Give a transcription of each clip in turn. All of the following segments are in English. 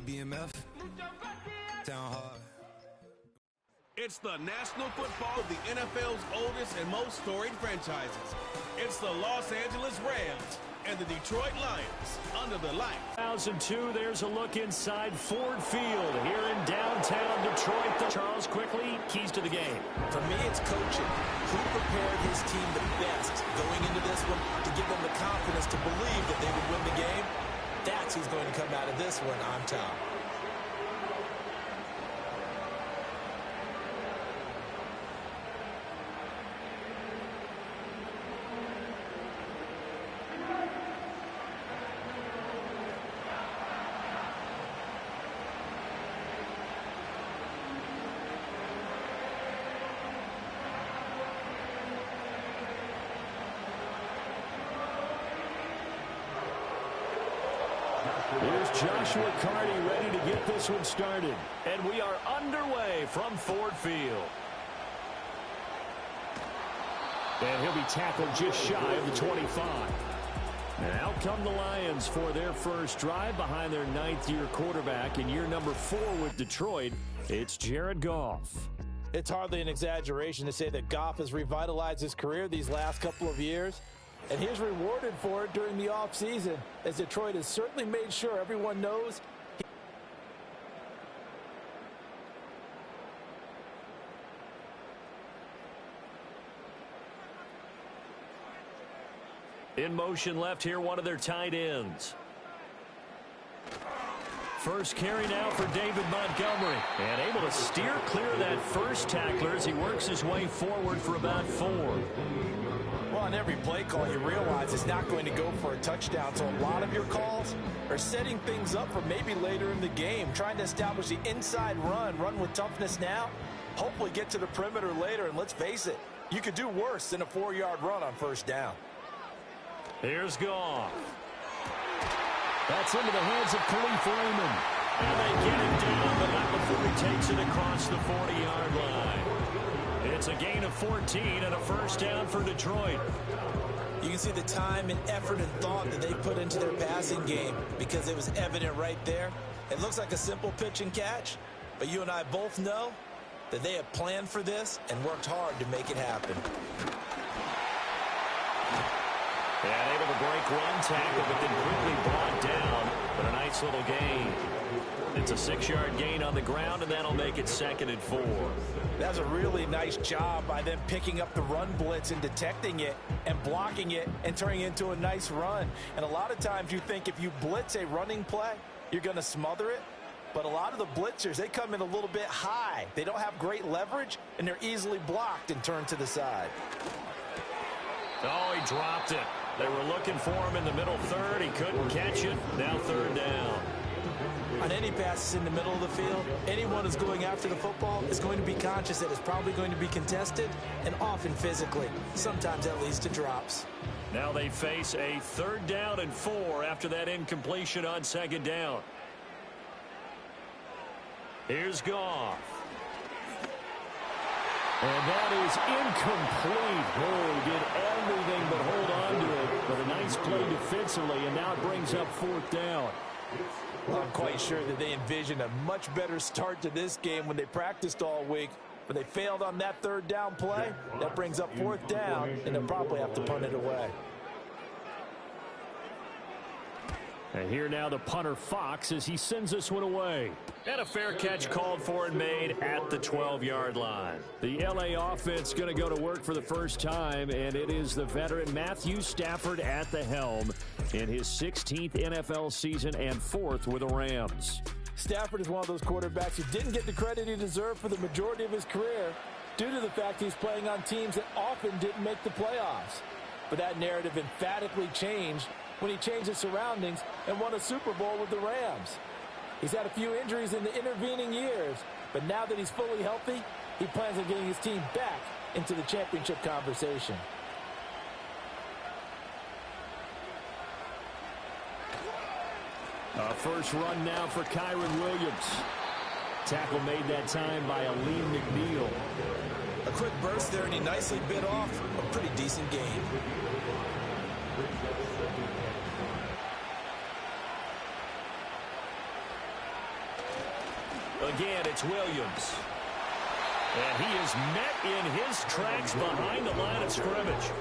BMF, down hard. It's the national football of the NFL's oldest and most storied franchises. It's the Los Angeles Rams and the Detroit Lions under the lights. 2002, there's a look inside Ford Field here in downtown Detroit. Charles, quickly, keys to the game. For me, it's coaching. Who prepared his team the best going into this one to give them the confidence to believe that they would win the game? That's who's going to come out of this one on top. Here's Joshua Carty ready to get this one started. And we are underway from Ford Field. And he'll be tackled just shy of the 25. Now come the Lions for their first drive behind their ninth-year quarterback in year number 4 with Detroit. It's Jared Goff. It's hardly an exaggeration to say that Goff has revitalized his career these last couple of years. And he's rewarded for it during the offseason, as Detroit has certainly made sure everyone knows. In motion left here, one of their tight ends. First carry now for David Montgomery. And able to steer clear of that first tackler as he works his way forward for about 4. Well, on every play call, you realize it's not going to go for a touchdown. So a lot of your calls are setting things up for maybe later in the game, trying to establish the inside run with toughness now, hopefully get to the perimeter later. And let's face it, you could do worse than a 4-yard run on first down. Here's Goff. That's into the hands of Khalif Raymond. And they get it down, but not before he takes it across the 40-yard line. It's a gain of 14 and a first down for Detroit. You can see the time and effort and thought that they put into their passing game because it was evident right there. It looks like a simple pitch and catch, but you and I both know that they have planned for this and worked hard to make it happen. And able to break one tackle, but then quickly brought down. But a nice little gain. It's a 6-yard gain on the ground, and that'll make it 2nd and 4. That's a really nice job by them picking up the run blitz and detecting it and blocking it and turning it into a nice run. And a lot of times you think if you blitz a running play, you're going to smother it. But a lot of the blitzers, they come in a little bit high. They don't have great leverage, and they're easily blocked and turned to the side. Oh, he dropped it. They were looking for him in the middle third. He couldn't catch it. Now 3rd down. On any passes in the middle of the field, anyone who's going after the football is going to be conscious that it's probably going to be contested and often physically. Sometimes that leads to drops. Now they face a 3rd down and 4 after that incompletion on 2nd down. Here's Goff. And that is incomplete. Oh, he did everything but hold on to it. But a nice play defensively, and now it brings up 4th down. Well, I'm quite sure that they envisioned a much better start to this game when they practiced all week. But they failed on that 3rd down play. That brings up 4th down, and they'll probably have to punt it away. And here now the punter Fox as he sends this one away. And a fair catch called for and made at the 12-yard line. The LA offense going to go to work for the first time, and it is the veteran Matthew Stafford at the helm in his 16th NFL season and 4th with the Rams. Stafford is one of those quarterbacks who didn't get the credit he deserved for the majority of his career due to the fact he's playing on teams that often didn't make the playoffs. But that narrative emphatically changed when he changed his surroundings and won a Super Bowl with the Rams. He's had a few injuries in the intervening years, but now that he's fully healthy, he plans on getting his team back into the championship conversation. First run now for Kyron Williams. Tackle made that time by Aleem McNeil. A quick burst there, and he nicely bit off a pretty decent gain. Again, it's Williams. And he is met in his tracks behind the line of scrimmage.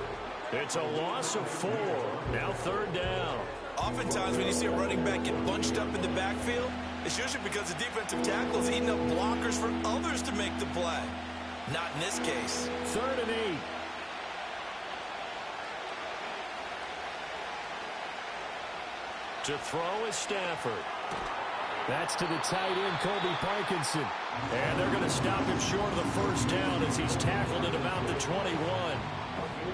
It's a loss of 4. Now 3rd down. Oftentimes when you see a running back get bunched up in the backfield, it's usually because the defensive tackle is eating up blockers for others to make the play. Not in this case. 3rd and 8. To throw is Stafford. That's to the tight end, Colby Parkinson. And they're going to stop him short of the 1st down as he's tackled at about the 21.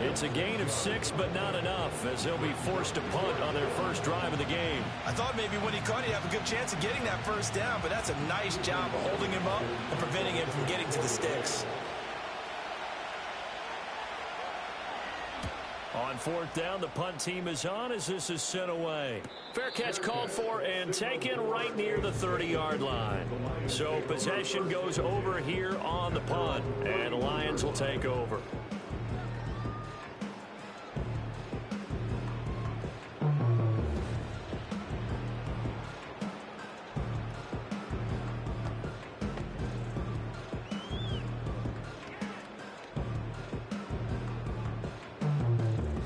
It's a gain of 6, but not enough, as they'll be forced to punt on their first drive of the game. I thought maybe when he caught, he'd have a good chance of getting that 1st down, but that's a nice job of holding him up and preventing him from getting to the sticks. On 4th down, the punt team is on as this is sent away. Fair catch called for and taken right near the 30-yard line. So possession goes over here on the punt, and the Lions will take over.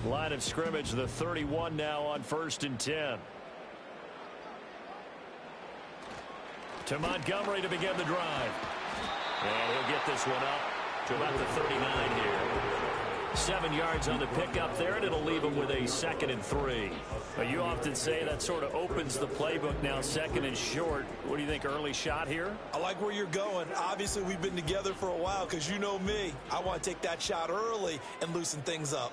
Line of scrimmage, the 31 now on 1st and 10. To Montgomery to begin the drive. And he'll get this one up to about the 39 here. 7 yards on the pickup there, and it'll leave him with a 2nd and 3. But you often say that sort of opens the playbook now, 2nd and short. What do you think, early shot here? I like where you're going. Obviously, we've been together for a while because you know me. I want to take that shot early and loosen things up.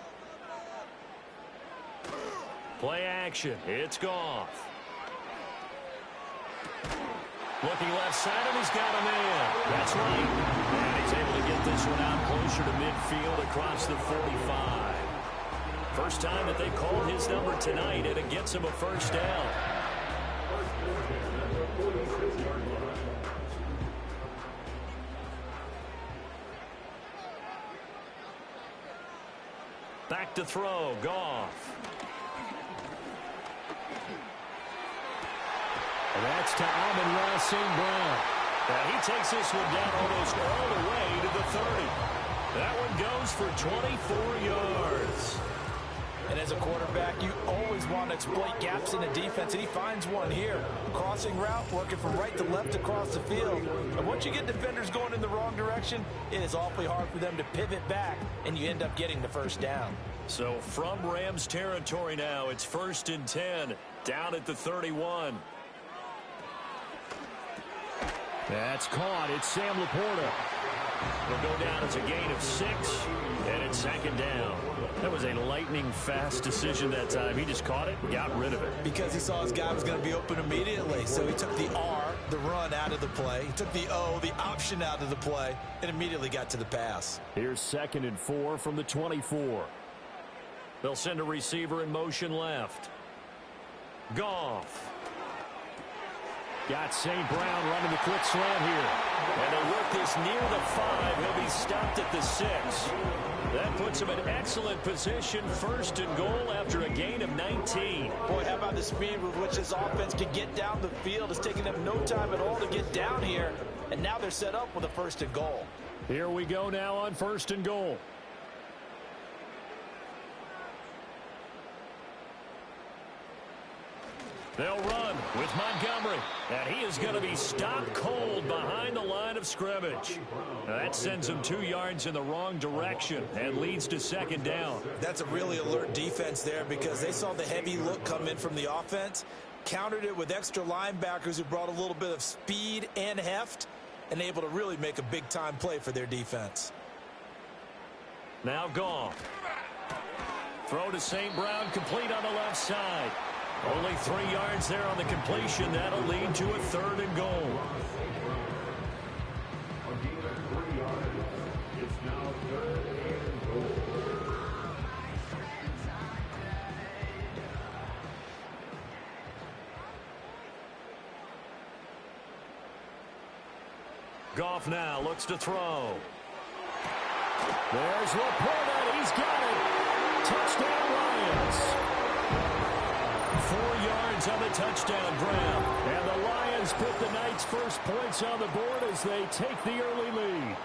Play action. It's Goff. Looking left side, and he's got a man. That's right. And he's able to get this one out closer to midfield across the 45. First time that they called his number tonight, and it gets him a 1st down. Back to throw. Goff. And that's to Amon-Ra St. Brown. Now he takes this one down almost all the way to the 30. That one goes for 24 yards. And as a quarterback, you always want to exploit gaps in the defense, and he finds one here. Crossing route, working from right to left across the field. And once you get defenders going in the wrong direction, it is awfully hard for them to pivot back, and you end up getting the 1st down. So from Rams territory now, it's 1st and 10, down at the 31. That's caught. It's Sam Laporta. Will go down as a gain of 6, and it's 2nd down. That was a lightning-fast decision that time. He just caught it and got rid of it. Because he saw his guy was going to be open immediately, so he took the R, the run, out of the play. He took the O, the option, out of the play, and immediately got to the pass. Here's 2nd and 4 from the 24. They'll send a receiver in motion left. Goff. Got St. Brown running the quick slant here. And they work this near the 5. He'll be stopped at the 6. That puts him in excellent position, 1st and goal after a gain of 19. Boy, how about the speed with which this offense can get down the field? It's taking them no time at all to get down here. And now they're set up with a 1st and goal. Here we go now on 1st and goal. They'll run with Montgomery, and he is going to be stopped cold behind the line of scrimmage. Now that sends him 2 yards in the wrong direction and leads to 2nd down. That's a really alert defense there because they saw the heavy look come in from the offense, countered it with extra linebackers who brought a little bit of speed and heft, and able to really make a big-time play for their defense. Now Goff. Throw to St. Brown, complete on the left side. Only 3 yards there on the completion. That'll lead to a 3rd and goal. Goff now looks to throw. There's Laporta. He's got it. Touchdown Lions. 4 yards on the touchdown grab. And the Lions Lions put the Knights' first points on the board as they take the early lead.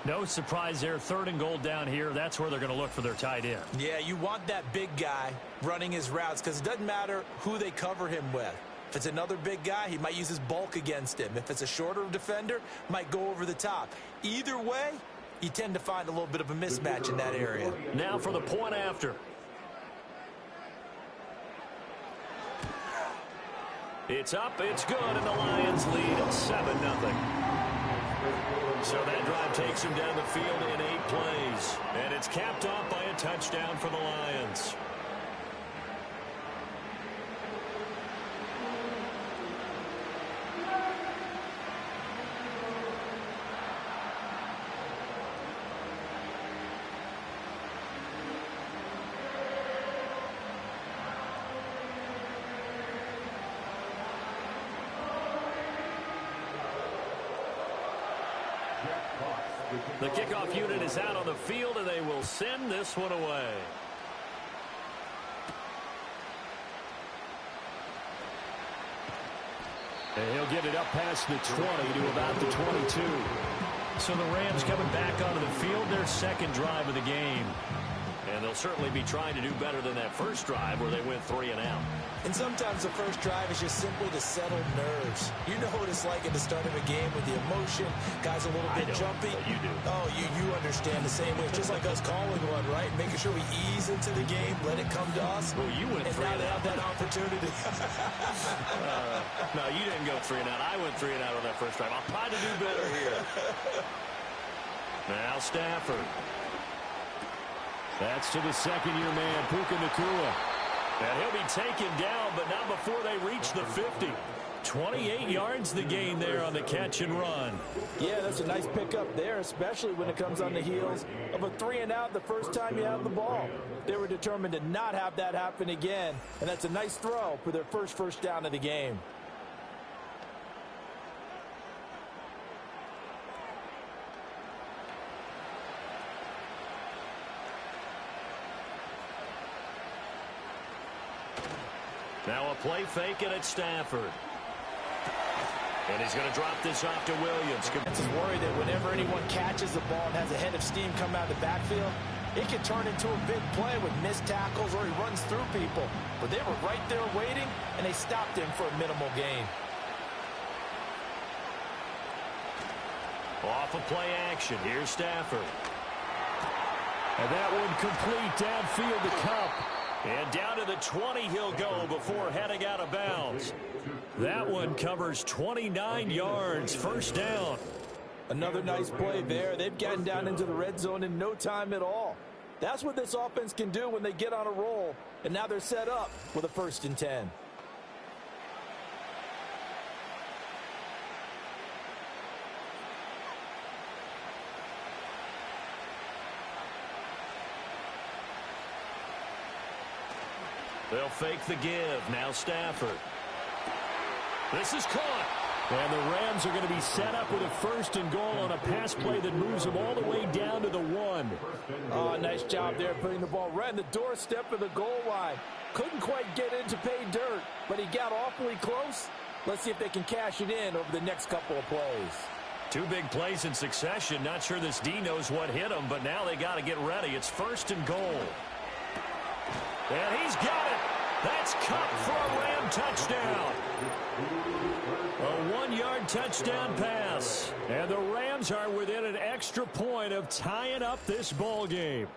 No surprise there, 3rd and goal down here. That's where they're going to look for their tight end. Yeah, you want that big guy running his routes because it doesn't matter who they cover him with. If it's another big guy, he might use his bulk against him. If it's a shorter defender, might go over the top. Either way, you tend to find a little bit of a mismatch in that area. Now for the point after. It's up, it's good, and the Lions lead 7-0. So that drive takes him down the field in 8 plays. And it's capped off by a touchdown for the Lions. The kickoff unit is out on the field, and they will send this one away. And he'll get it up past the 20 to about the 22. So the Rams coming back onto the field, their 2nd drive of the game. And they'll certainly be trying to do better than that first drive where they went 3 and out. And sometimes the first drive is just simply to settle nerves. You know what it's like at the start of a game with the emotion. Guys a little bit jumpy. You do. Oh, you understand the same way. It's just like us calling one, right? Making sure we ease into the game, let it come to us. Well, you went 3 and out. And now they have that opportunity. No, you didn't go 3 and out. I went 3 and out on that first drive. I'll try to do better here. Now Stafford. That's to the 2nd-year man, Puka Nacua. And he'll be taken down, but not before they reach the 50. 28 yards the gain there on the catch and run. Yeah, that's a nice pickup there, especially when it comes on the heels of a 3 and out the first time you have the ball. They were determined to not have that happen again, and that's a nice throw for their first down of the game. Now a play fake, and it's Stafford. And he's going to drop this off to Williams. It's just worried that whenever anyone catches the ball and has a head of steam come out of the backfield, it can turn into a big play with missed tackles or he runs through people. But they were right there waiting, and they stopped him for a minimal gain. Off of play action. Here's Stafford. And that one complete downfield to Kupp. And down to the 20 he'll go before heading out of bounds. That one covers 29 yards. First down. Another nice play there. They've gotten down into the red zone in no time at all. That's what this offense can do when they get on a roll. And now they're set up with a 1st and 10. They'll fake the give. Now Stafford. This is caught. And the Rams are going to be set up with a 1st and goal on a pass play that moves them all the way down to the 1. Oh, nice job there putting the ball right in the doorstep of the goal line. Couldn't quite get in to pay dirt, but he got awfully close. Let's see if they can cash it in over the next couple of plays. 2 big plays in succession. Not sure this D knows what hit him, but now they got to get ready. It's 1st and goal. And he's got it. That's Kupp for a Ram touchdown. A 1-yard touchdown pass. And the Rams are within an extra point of tying up this ball game.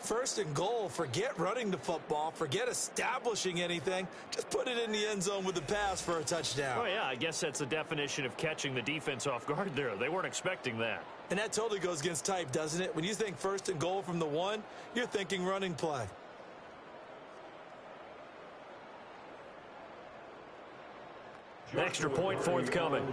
1st and goal. Forget running the football. Forget establishing anything. Just put it in the end zone with the pass for a touchdown. Oh, yeah, I guess that's the definition of catching the defense off guard there. They weren't expecting that. And that totally goes against type, doesn't it? When you think 1st and goal from the 1, you're thinking running play. Extra point forthcoming.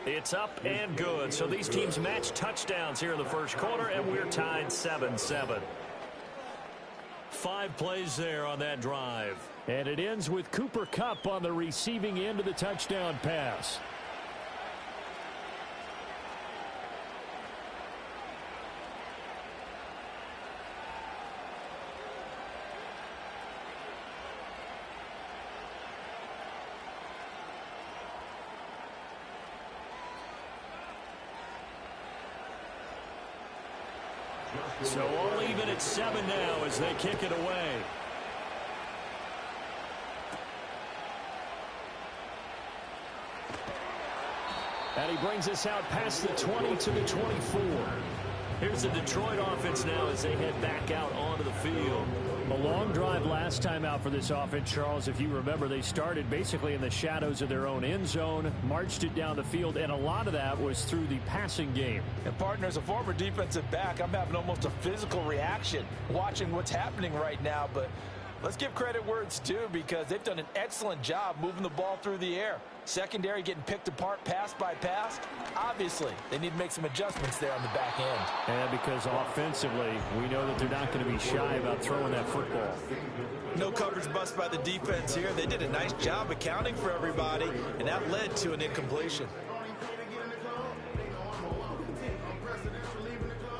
It's up and good. So these teams match touchdowns here in the first quarter, and we're tied 7-7. 5 plays there on that drive. And it ends with Cooper Kupp on the receiving end of the touchdown pass. So all even at 7 now as they kick it away. And he brings us out past the 20 to the 24. Here's the Detroit offense now as they head back out onto the field. A long drive last time out for this offense, Charles. If you remember, they started basically in the shadows of their own end zone, marched it down the field, and a lot of that was through the passing game. And partner, as a former defensive back, I'm having almost a physical reaction watching what's happening right now. But let's give credit where it's due because they've done an excellent job moving the ball through the air. Secondary getting picked apart pass by pass. Obviously, they need to make some adjustments there on the back end. And because offensively, we know that they're not going to be shy about throwing that football. No coverage bust by the defense here. They did a nice job accounting for everybody, and that led to an incompletion.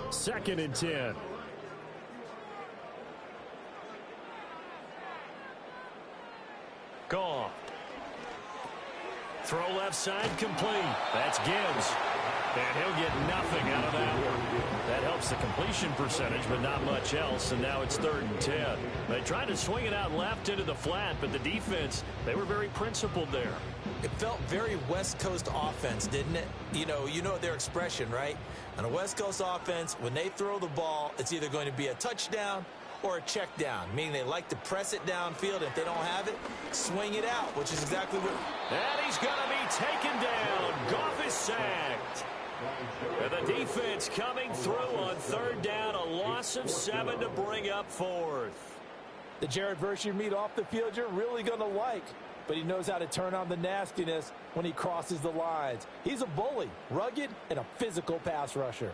2nd and 10. Goff. Throw left side complete. That's Gibbs. And he'll get nothing out of that one. That helps the completion percentage, but not much else. And now it's 3rd and 10. They tried to swing it out left into the flat, but the defense, they were very principled there. It felt very West Coast offense, didn't it? You know their expression, right? On a West Coast offense, when they throw the ball, it's either going to be a touchdown or a check down, meaning they like to press it downfield. If they don't have it, swing it out, which is exactly what... And he's going to be taken down. Goff is sacked. And the defense coming through on 3rd down, a loss of 7 to bring up 4th. The Jared Verse you meet off the field you're really going to like, but he knows how to turn on the nastiness when he crosses the lines. He's a bully, rugged, and a physical pass rusher.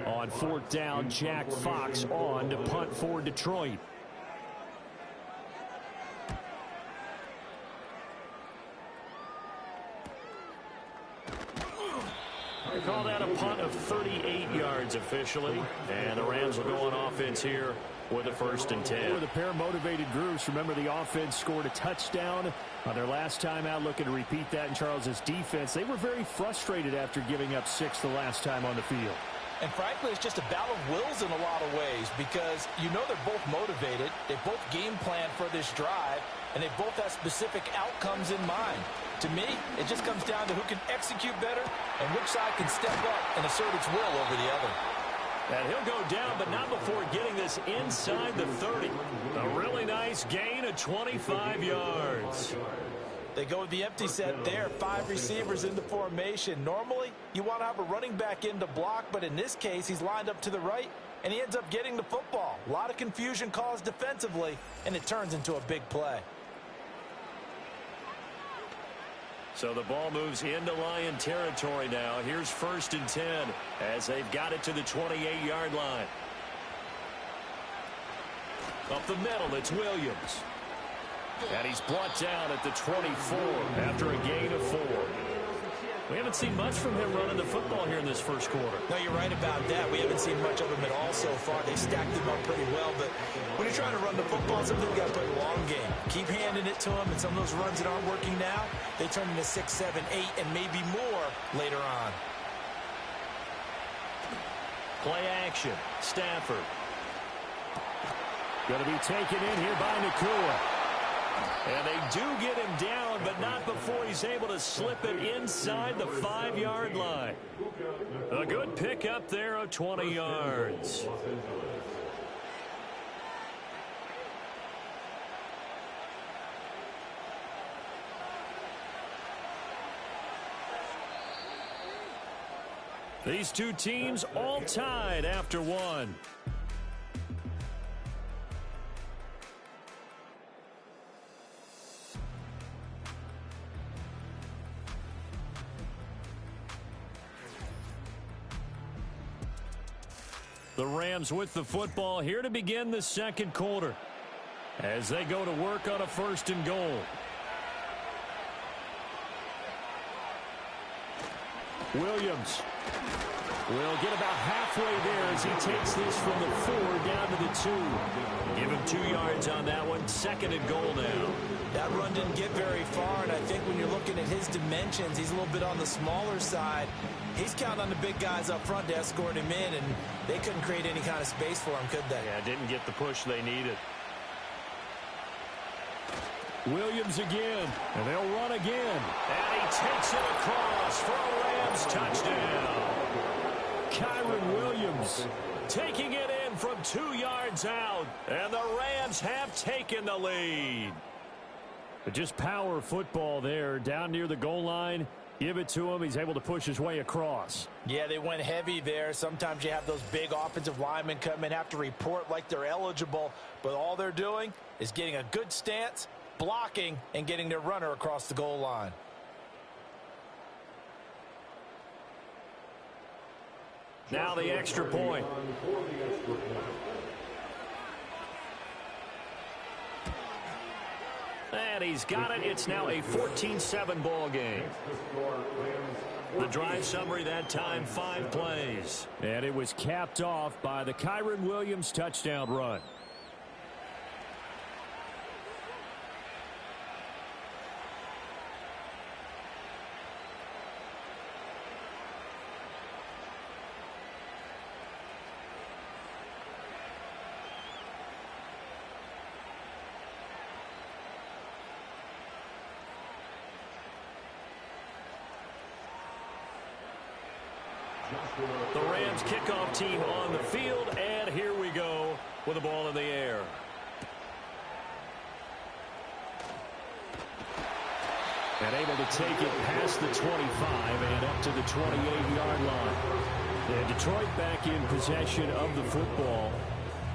On 4th down, Jack Fox on to punt for Detroit. They call that a punt of 38 yards officially. And the Rams will go on offense here with a 1st and 10. For the pair motivated groups, remember the offense scored a touchdown on their last time out, looking to repeat that in Charles's defense. They were very frustrated after giving up 6 the last time on the field. And frankly, it's just a battle of wills in a lot of ways because you know they're both motivated. They both game plan for this drive, and they both have specific outcomes in mind. To me, it just comes down to who can execute better and which side can step up and assert its will over the other. And he'll go down, but not before getting this inside the 30. A really nice gain of 25 yards. They go with the empty set there, 5 receivers in the formation. Normally, you want to have a running back in to block, but in this case, he's lined up to the right, and he ends up getting the football. A lot of confusion caused defensively, and it turns into a big play. So the ball moves into Lion territory now. Here's 1st and 10 as they've got it to the 28-yard line. Up the middle, it's Williams. And he's brought down at the 24 after a gain of 4. We haven't seen much from him running the football here in this first quarter. No, you're right about that. We haven't seen much of him at all so far. They stacked him up pretty well, but when you're trying to run the football, something you got to play a long game. Keep handing it to him, and some of those runs that aren't working now, they turn into 6, 7, 8, and maybe more later on. Play action. Stafford. Going to be taken in here by Nakua. And they do get him down, but not before he's able to slip it inside the 5-yard line. A good pickup there of 20 yards. These two teams all tied after 1. The Rams with the football here to begin the second quarter as they go to work on a 1st and goal. Williams. Will get about halfway there as he takes this from the 4 down to the 2. Give him 2 yards on that one. 2nd and goal now. That run didn't get very far, and I think when you're looking at his dimensions, he's a little bit on the smaller side. He's counting on the big guys up front to escort him in, and they couldn't create any kind of space for him, could they? Yeah, didn't get the push they needed. Williams again, and they'll run again. And he takes it across for a Rams touchdown. Kyron Williams taking it in from 2 yards out, and the Rams have taken the lead. But just power football there down near the goal line. Give it to him. He's able to push his way across. Yeah, they went heavy there. Sometimes you have those big offensive linemen come in, have to report like they're eligible, but all they're doing is getting a good stance, blocking, and getting their runner across the goal line. Now the extra point. And he's got it. It's now a 14-7 ball game. The drive summary that time, 5 plays. And it was capped off by the Kyron Williams touchdown run. The Rams kickoff team on the field, and here we go with the ball in the air. And able to take it past the 25 and up to the 28-yard line. And Detroit back in possession of the football.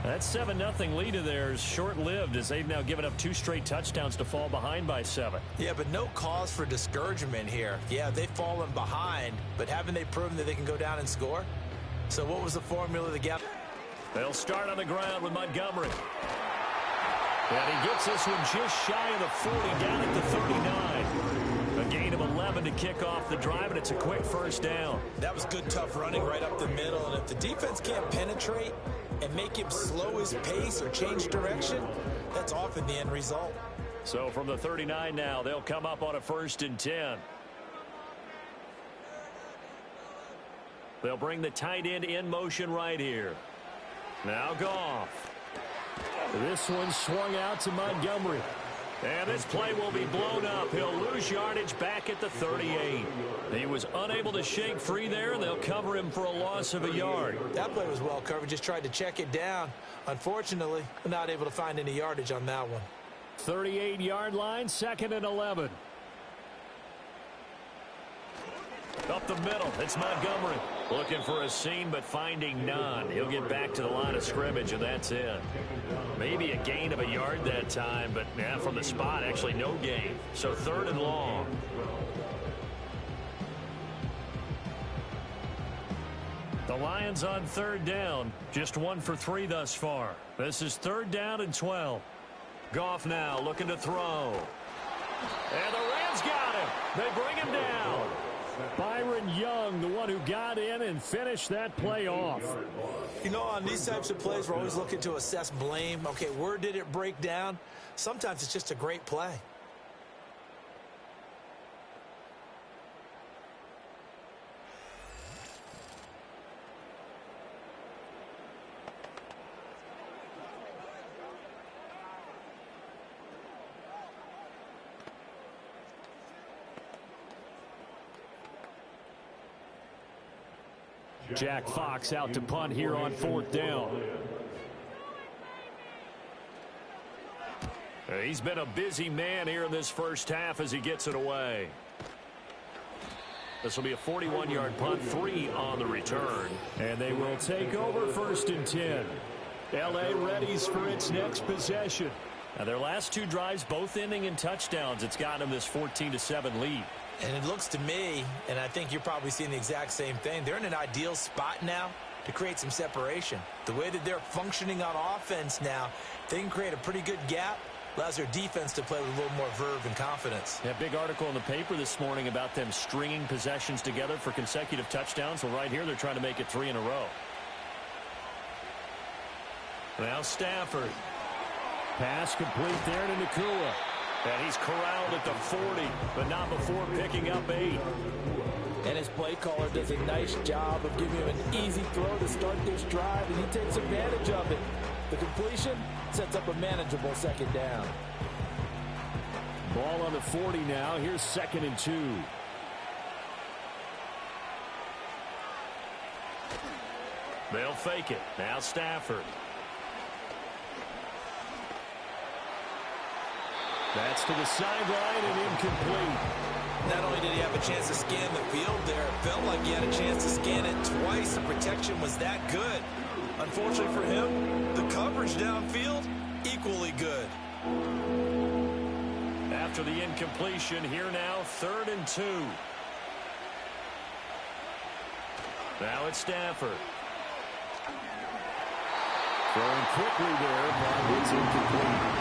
That 7-0 lead of theirs short-lived as they've now given up 2 straight touchdowns to fall behind by 7. Yeah, but no cause for discouragement here. Yeah, they've fallen behind, but haven't they proven that they can go down and score? So what was the formula to get? They'll start on the ground with Montgomery. And he gets this one just shy of the 40, down at the 39. A gain of 11 to kick off the drive, and it's a quick first down. That was good, tough running right up the middle, and if the defense can't penetrate and make him slow his pace or change direction, that's often the end result. So from the 39 now, they'll come up on a 1st and 10. They'll bring the tight end in motion right here. Now Goff. This one swung out to Montgomery. And this play will be blown up. He'll lose yardage back at the 38. He was unable to shake free there, and they'll cover him for a loss of a yard. That play was well covered. Just tried to check it down. Unfortunately, not able to find any yardage on that one. 38-yard line, 2nd and 11. Up the middle, it's Montgomery. Looking for a seam, but finding none. He'll get back to the line of scrimmage, and that's it. Maybe a gain of a yard that time, but yeah, from the spot, actually no gain. So 3rd and long. The Lions on 3rd down. Just 1 for 3 thus far. This is 3rd down and 12. Goff now looking to throw. And the Rams got him. They bring him down. Byron Young, the one who got in and finished that play off. You know, on these types of plays, we're always looking to assess blame. Okay, where did it break down? Sometimes it's just a great play. Jack Fox out to punt here on 4th down. He's been a busy man here in this first half as he gets it away. This will be a 41-yard punt, 3 on the return. And they will take over 1st and 10. L.A. readies for its next possession. Now their last 2 drives, both ending in touchdowns. It's got them this 14-7 lead. And it looks to me, and I think you're probably seeing the exact same thing, they're in an ideal spot now to create some separation. The way that they're functioning on offense now, they can create a pretty good gap Allows their defense to play with a little more verve and confidence. Yeah, big article in the paper this morning about them stringing possessions together for consecutive touchdowns. Well, right here, they're trying to make it 3 in a row. Now Stafford. Pass complete there to Nakua. And he's corralled at the 40, but not before picking up 8. And his play caller does a nice job of giving him an easy throw to start this drive, and he takes advantage of it. The completion sets up a manageable second down. Ball on the 40 now. Here's 2nd and 2. They'll fake it. Now Stafford. That's to the sideline and incomplete. Not only did he have a chance to scan the field there, it felt like he had a chance to scan it twice. The protection was that good. Unfortunately for him, the coverage downfield, equally good. After the incompletion, here now, 3rd and 2. Now it's Stafford. Throwing quickly there, but it's incomplete.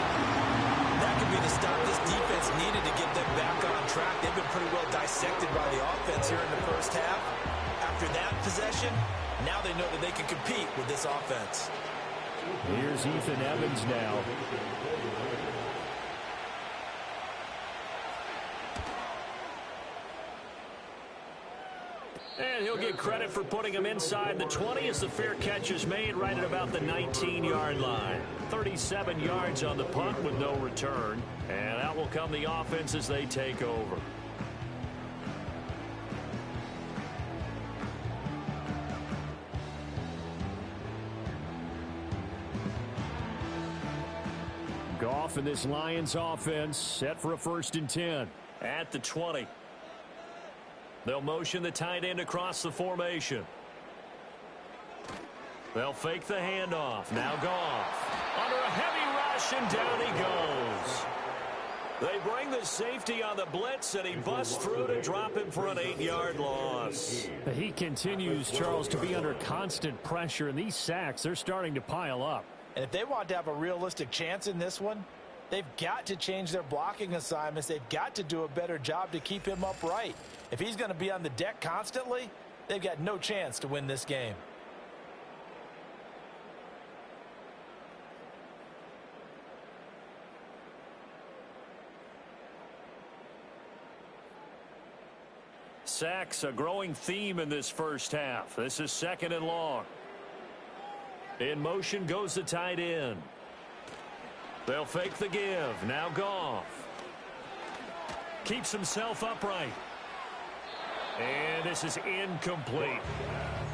That could be the stop this defense needed to get them back on track. They've been pretty well dissected by the offense here in the first half. After that possession, now they know that they can compete with this offense. Here's Ethan Evans now. And he'll get credit for putting him inside the 20 as the fair catch is made right at about the 19-yard line. 37 yards on the punt with no return. And out will come the offense as they take over. Goff and this Lions offense set for a 1st and 10 at the 20. They'll motion the tight end across the formation. They'll fake the handoff. Now Goff. Under a heavy rush, and down he goes. They bring the safety on the blitz, and he busts through to drop him for an 8-yard loss. He continues, Charles, to be under constant pressure, and these sacks, they're starting to pile up. And if they want to have a realistic chance in this one, they've got to change their blocking assignments. They've got to do a better job to keep him upright. If he's going to be on the deck constantly, they've got no chance to win this game. Sacks, a growing theme in this first half. This is 2nd and long. In motion goes the tight end. They'll fake the give. Now Goff. Keeps himself upright. And this is incomplete.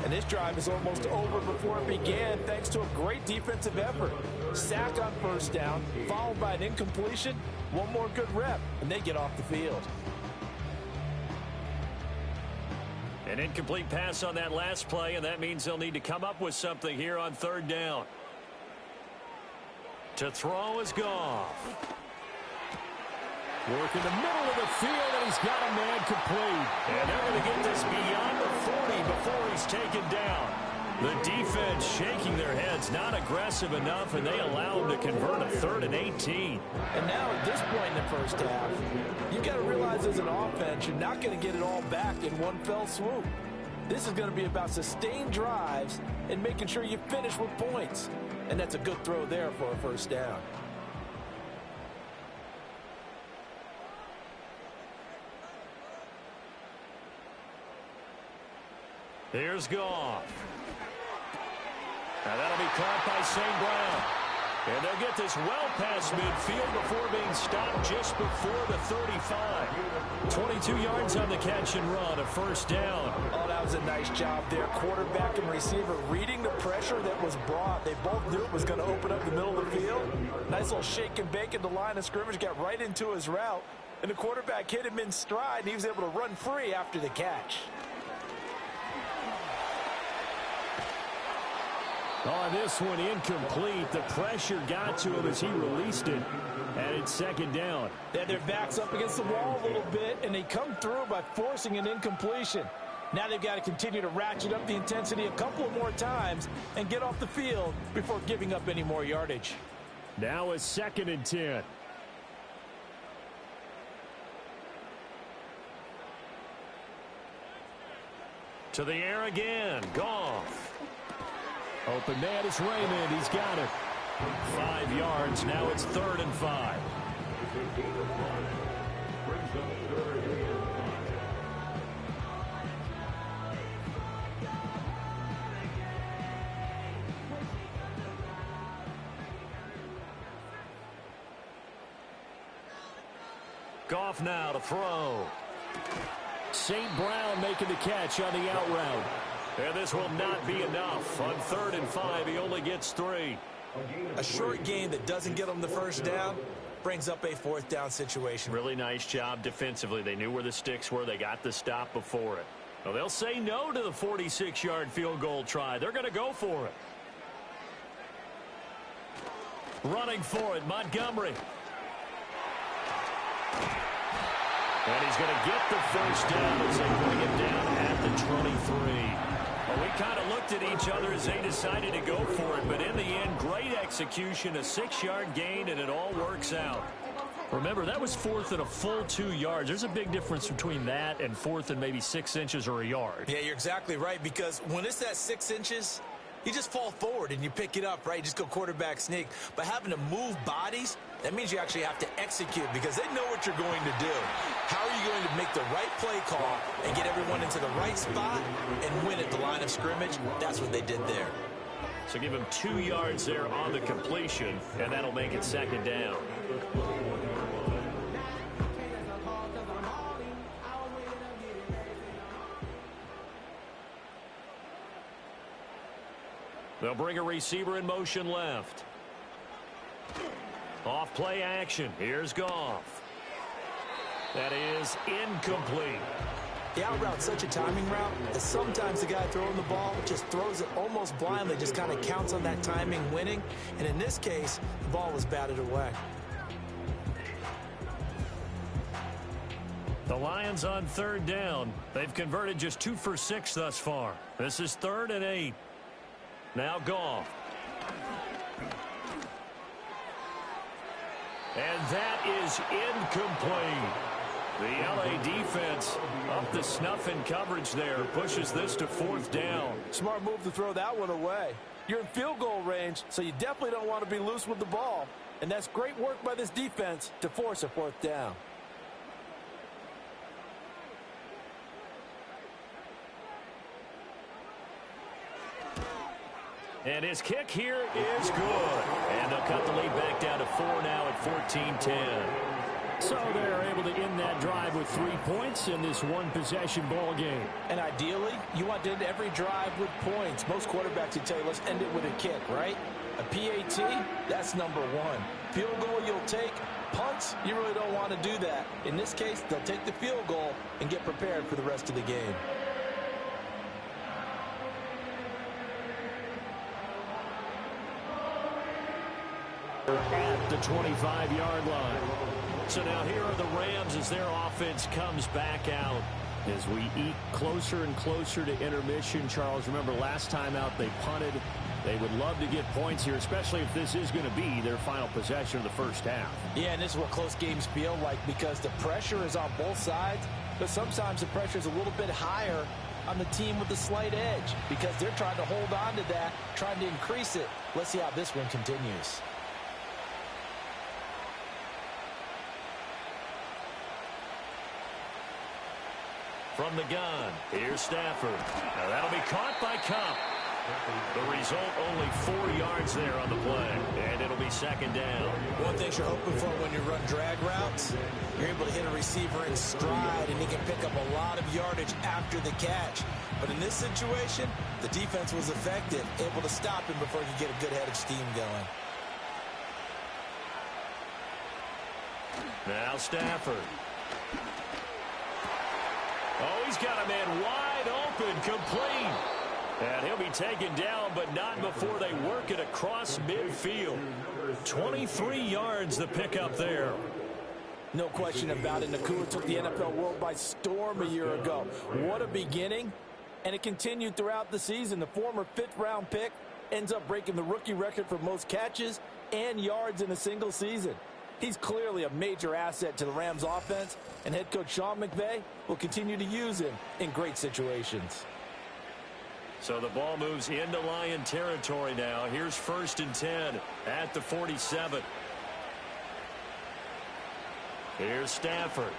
And this drive is almost over before it began thanks to a great defensive effort. Sack on 1st down, followed by an incompletion. One more good rep, and they get off the field. An incomplete pass on that last play, and that means they'll need to come up with something here on 3rd down. To throw is Goff. Work in the middle of the field, and he's got a man complete. And they're going to get this beyond the 40 before he's taken down. The defense shaking their heads, not aggressive enough, and they allow him to convert a 3rd and 18. And now at this point in the first half, you've got to realize as an offense, you're not going to get it all back in one fell swoop. This is going to be about sustained drives and making sure you finish with points. And that's a good throw there for a 1st down. Here's Goff. Now that'll be caught by St. Brown. And they'll get this well past midfield before being stopped just before the 35. 22 yards on the catch and run, a 1st down. Oh, that was a nice job there. Quarterback and receiver reading the pressure that was brought. They both knew it was going to open up the middle of the field. Nice little shake and bake at the line of scrimmage, got right into his route. And the quarterback hit him in stride, and he was able to run free after the catch. On this one, incomplete. The pressure got to him as he released it. And it's 2nd down. They had their backs up against the wall a little bit, and they come through by forcing an incompletion. Now they've got to continue to ratchet up the intensity a couple of more times and get off the field before giving up any more yardage. Now a 2nd and 10. To the air again. Goff. Open man is Raymond. He's got it. 5 yards. Now it's 3rd and 5. Goff now to throw. St. Brown making the catch on the out route. And this will not be enough. On 3rd and 5, he only gets 3. A short game that doesn't get them the first down brings up a 4th down situation. Really nice job defensively. They knew where the sticks were. They got the stop before it. Well, they'll say no to the 46-yard field goal try. They're going to go for it. Running for it, Montgomery. And he's going to get the first down as they bring it down at the 23. Well, we kind of looked at each other as they decided to go for it, but in the end, great execution, a 6-yard gain, and it all works out. Remember, that was 4th and a full 2 yards. There's a big difference between that and 4th and maybe 6 inches or a yard. Yeah, you're exactly right, because when it's that 6 inches, you just fall forward and you pick it up, right? You just go quarterback sneak. But having to move bodies, that means you actually have to execute because they know what you're going to do. How are you going to make the right play call and get everyone into the right spot and win at the line of scrimmage? That's what they did there. So give him 2 yards there on the completion, and that'll make it 2nd down. They'll bring a receiver in motion left. Off play action. Here's Goff. That is incomplete. The out route's such a timing route that sometimes the guy throwing the ball just throws it almost blindly, just kind of counts on that timing winning. And in this case, the ball was batted away. The Lions on 3rd down. They've converted just 2 for 6 thus far. This is 3rd and 8. Now Goff. And that is incomplete. The LA defense up the snuff in coverage there. Pushes this to 4th down. Smart move to throw that one away. You're in field goal range, so you definitely don't want to be loose with the ball. And that's great work by this defense to force a 4th down. And his kick here is good. And they'll cut the lead back down to 4 now at 14-10. So they're able to end that drive with 3 points in this one-possession ball game. And ideally, you want to end every drive with points. Most quarterbacks would tell you, let's end it with a kick, right? A PAT, that's number 1. Field goal you'll take. Punts, you really don't want to do that. In this case, they'll take the field goal and get prepared for the rest of the game. At the 25-yard line. So now here are the Rams as their offense comes back out. As we eke closer and closer to intermission, Charles, remember last time out they punted. They would love to get points here, especially if this is going to be their final possession of the first half. Yeah, and this is what close games feel like because the pressure is on both sides, but sometimes the pressure is a little bit higher on the team with the slight edge because they're trying to hold on to that, trying to increase it. Let's see how this one continues. From the gun, here's Stafford. Now that'll be caught by Cup. The result, only 4 yards there on the play, and it'll be 2nd down. One thing you're hoping for when you run drag routes, you're able to hit a receiver in stride, and he can pick up a lot of yardage after the catch. But in this situation, the defense was effective, able to stop him before he could get a good head of steam going. Now Stafford. Oh, he's got a man wide open, complete. And he'll be taken down, but not before they work it across midfield. 23 yards the pickup there. No question about it. Nakua took the NFL world by storm a year ago. What a beginning. And it continued throughout the season. The former 5th-round pick ends up breaking the rookie record for most catches and yards in a single season. He's clearly a major asset to the Rams offense, and head coach Sean McVay will continue to use him in great situations. So the ball moves into Lion territory now. Here's 1st and 10 at the 47. Here's Stafford.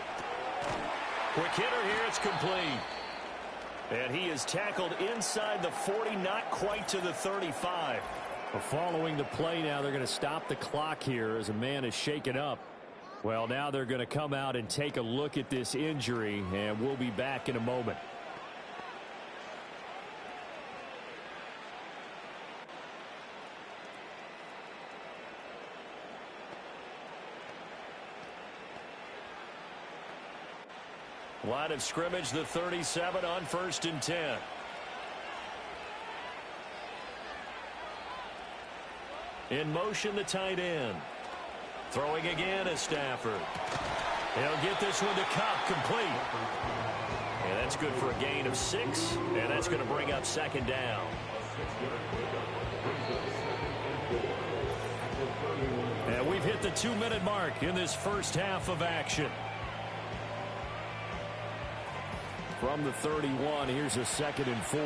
Quick hitter here. It's complete. And he is tackled inside the 40, not quite to the 35. Well, following the play now, they're going to stop the clock here as a man is shaken up. Well, now they're going to come out and take a look at this injury, and we'll be back in a moment. Line of scrimmage, the 37 on 1st and 10. In motion, the tight end. Throwing again is Stafford. He'll get this one to Cup, complete. And that's good for a gain of 6, and that's going to bring up 2nd down. And we've hit the 2-minute mark in this first half of action. From the 31, here's a 2nd and 4.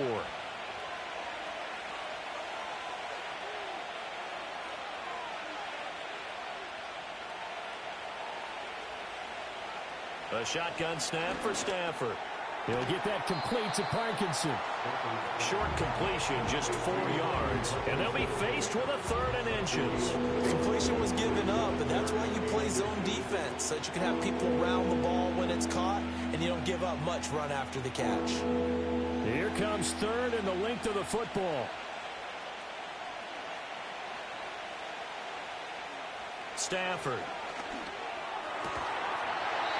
A shotgun snap for Stafford. He'll get that complete to Parkinson. Short completion, just 4 yards. And they'll be faced with a 3rd and inches. Completion was given up, but that's why you play zone defense, so that you can have people round the ball when it's caught, and you don't give up much run after the catch. Here comes 3rd and the length of the football. Stafford.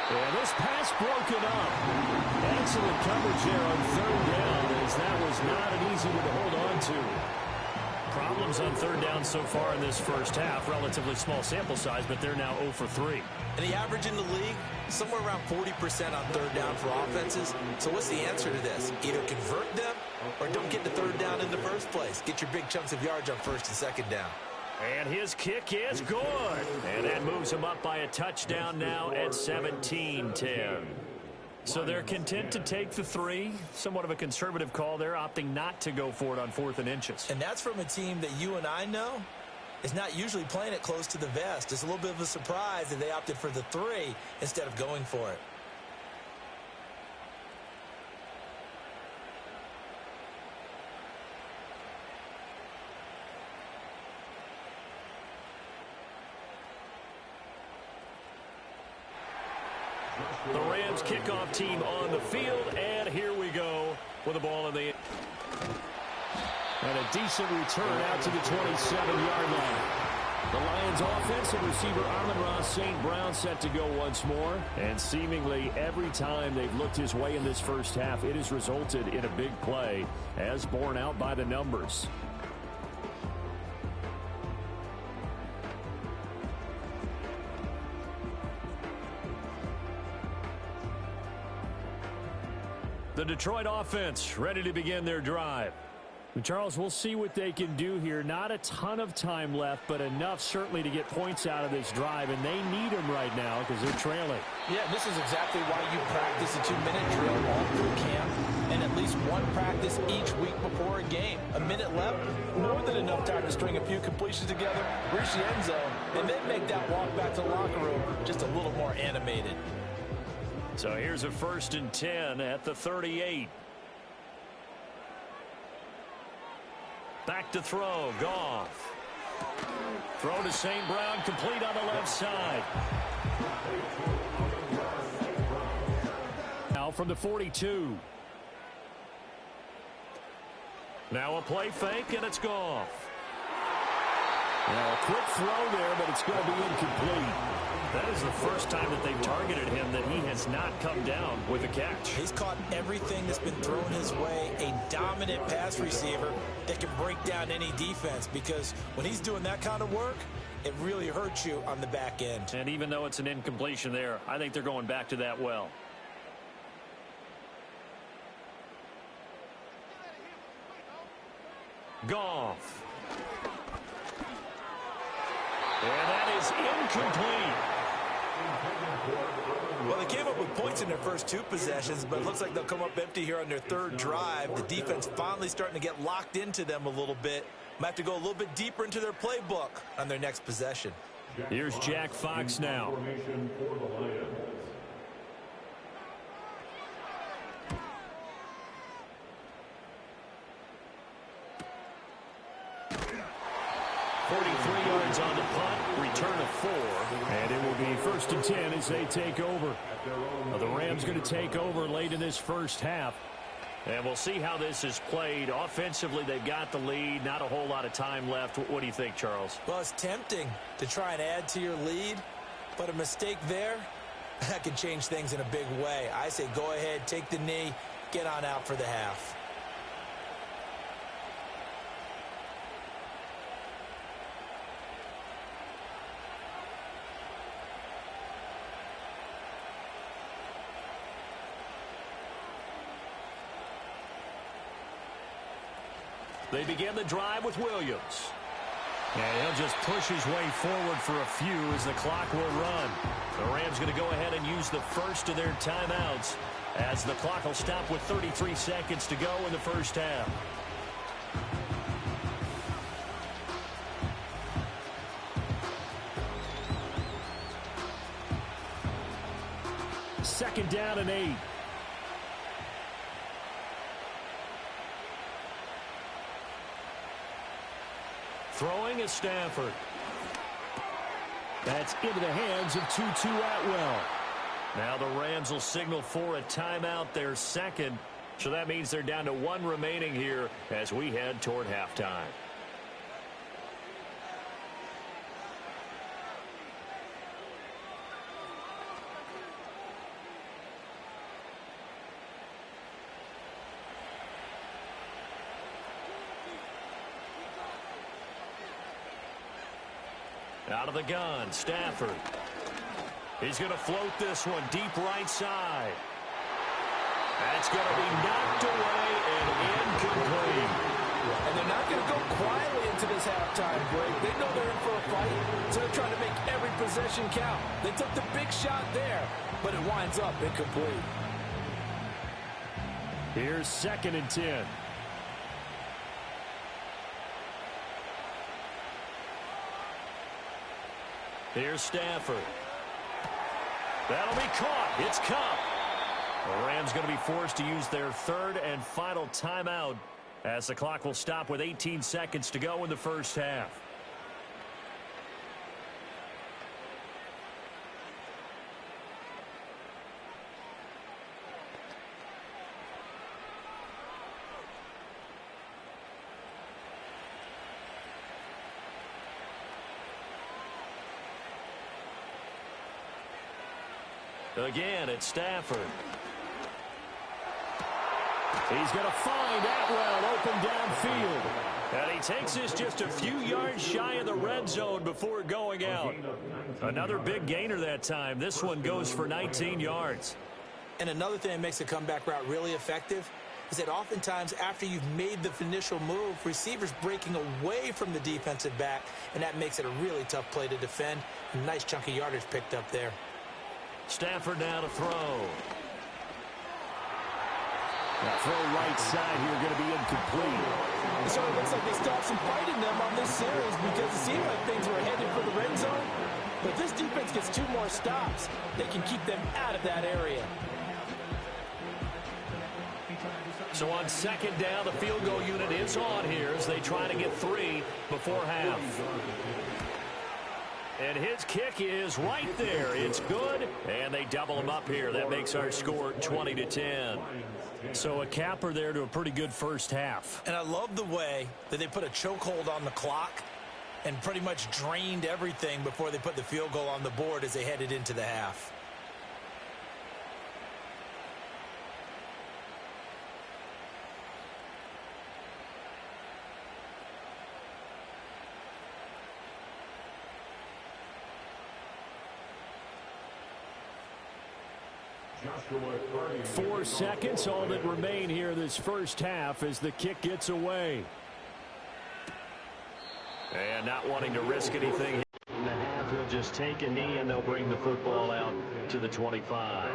And this pass broken up. Excellent coverage there on 3rd down, as that was not an easy one to hold on to. Problems on 3rd down so far in this first half. Relatively small sample size, but they're now 0 for 3. And the average in the league, somewhere around 40% on 3rd down for offenses. So what's the answer to this? Either convert them or don't get the 3rd down in the first place. Get your big chunks of yards on 1st and 2nd down. And his kick is good. And that moves him up by a touchdown now at 17-10. So they're content to take the 3. Somewhat of a conservative call there, opting not to go for it on 4th and inches. And that's from a team that you and I know is not usually playing it close to the vest. It's a little bit of a surprise that they opted for the 3 instead of going for it. The Rams kickoff team on the field, and here we go with the ball in the... And a decent return out to the 27-yard line. The Lions offense and receiver Amon-Ra St. Brown set to go once more. And seemingly every time they've looked his way in this first half, it has resulted in a big play, as borne out by the numbers. The Detroit offense ready to begin their drive. And Charles, we'll see what they can do here. Not a ton of time left, but enough certainly to get points out of this drive, and they need them right now because they're trailing. Yeah, this is exactly why you practice a 2-minute drill all through camp and at least one practice each week before a game. A minute left, more than enough time to string a few completions together, reach the end zone, and then make that walk back to the locker room just a little more animated. So here's a 1st and 10 at the 38. Back to throw, Goff. Throw to St. Brown, complete on the left side. Now from the 42. Now a play fake, and it's Goff. Now a quick throw there, but it's going to be incomplete. That is the first time that they've targeted him that he has not come down with a catch. He's caught everything that's been thrown his way. A dominant pass receiver that can break down any defense, because when he's doing that kind of work, it really hurts you on the back end. And even though it's an incompletion there, I think they're going back to that well. Goff. And that is incomplete. Well, they came up with points in their first 2 possessions, but it looks like they'll come up empty here on their 3rd drive. The defense finally starting to get locked into them a little bit. Might have to go a little bit deeper into their playbook on their next possession. Here's Jack Fox now. Yards on the punt, return of 4, and it will be 1st and 10 as they take over. The Rams going to take over late in this first half, and we'll see how this is played. Offensively, they've got the lead, not a whole lot of time left. What do you think, Charles? Well, it's tempting to try and add to your lead, but a mistake there, that can change things in a big way. I say go ahead, take the knee, get on out for the half. They begin the drive with Williams. And he'll just push his way forward for a few as the clock will run. The Rams going to go ahead and use the first of their timeouts as the clock will stop with 33 seconds to go in the first half. Second down and 8. Throwing is Stafford. That's into the hands of Tutu Atwell. Now the Rams will signal for a timeout, their second. So that means they're down to 1 remaining here as we head toward halftime. Out of the gun, Stafford. He's going to float this one deep right side. That's going to be knocked away and incomplete. And they're not going to go quietly into this halftime break. They know they're in for a fight, so they're trying to make every possession count. They took the big shot there, but it winds up incomplete. Here's 2nd and 10. Here's Stafford. That'll be caught. It's Cup. The Rams going to be forced to use their 3rd and final timeout as the clock will stop with 18 seconds to go in the first half. Again, it's Stafford. He's going to find Atwell open downfield. And he takes this just a few yards shy of the red zone before going out. Another big gainer that time. This one goes for 19 yards. And another thing that makes the comeback route really effective is that oftentimes after you've made the initial move, receivers breaking away from the defensive back, and that makes it a really tough play to defend. A nice chunk of yardage picked up there. Stafford now to throw. That throw right side here going to be incomplete. So it looks like they stopped some fight in them on this series because it seemed like things were headed for the red zone. But if this defense gets 2 more stops, they can keep them out of that area. So on 2nd down, the field goal unit is on here as they try to get 3 before half. And his kick is right there. It's good, and they double him up here. That makes our score 20-10. So a capper there to a pretty good first half. And I love the way that they put a chokehold on the clock and pretty much drained everything before they put the field goal on the board as they headed into the half. Four seconds, all that remain here this first half as the kick gets away. And not wanting to risk anything. half, he'll just take a knee and they'll bring the football out to the 25.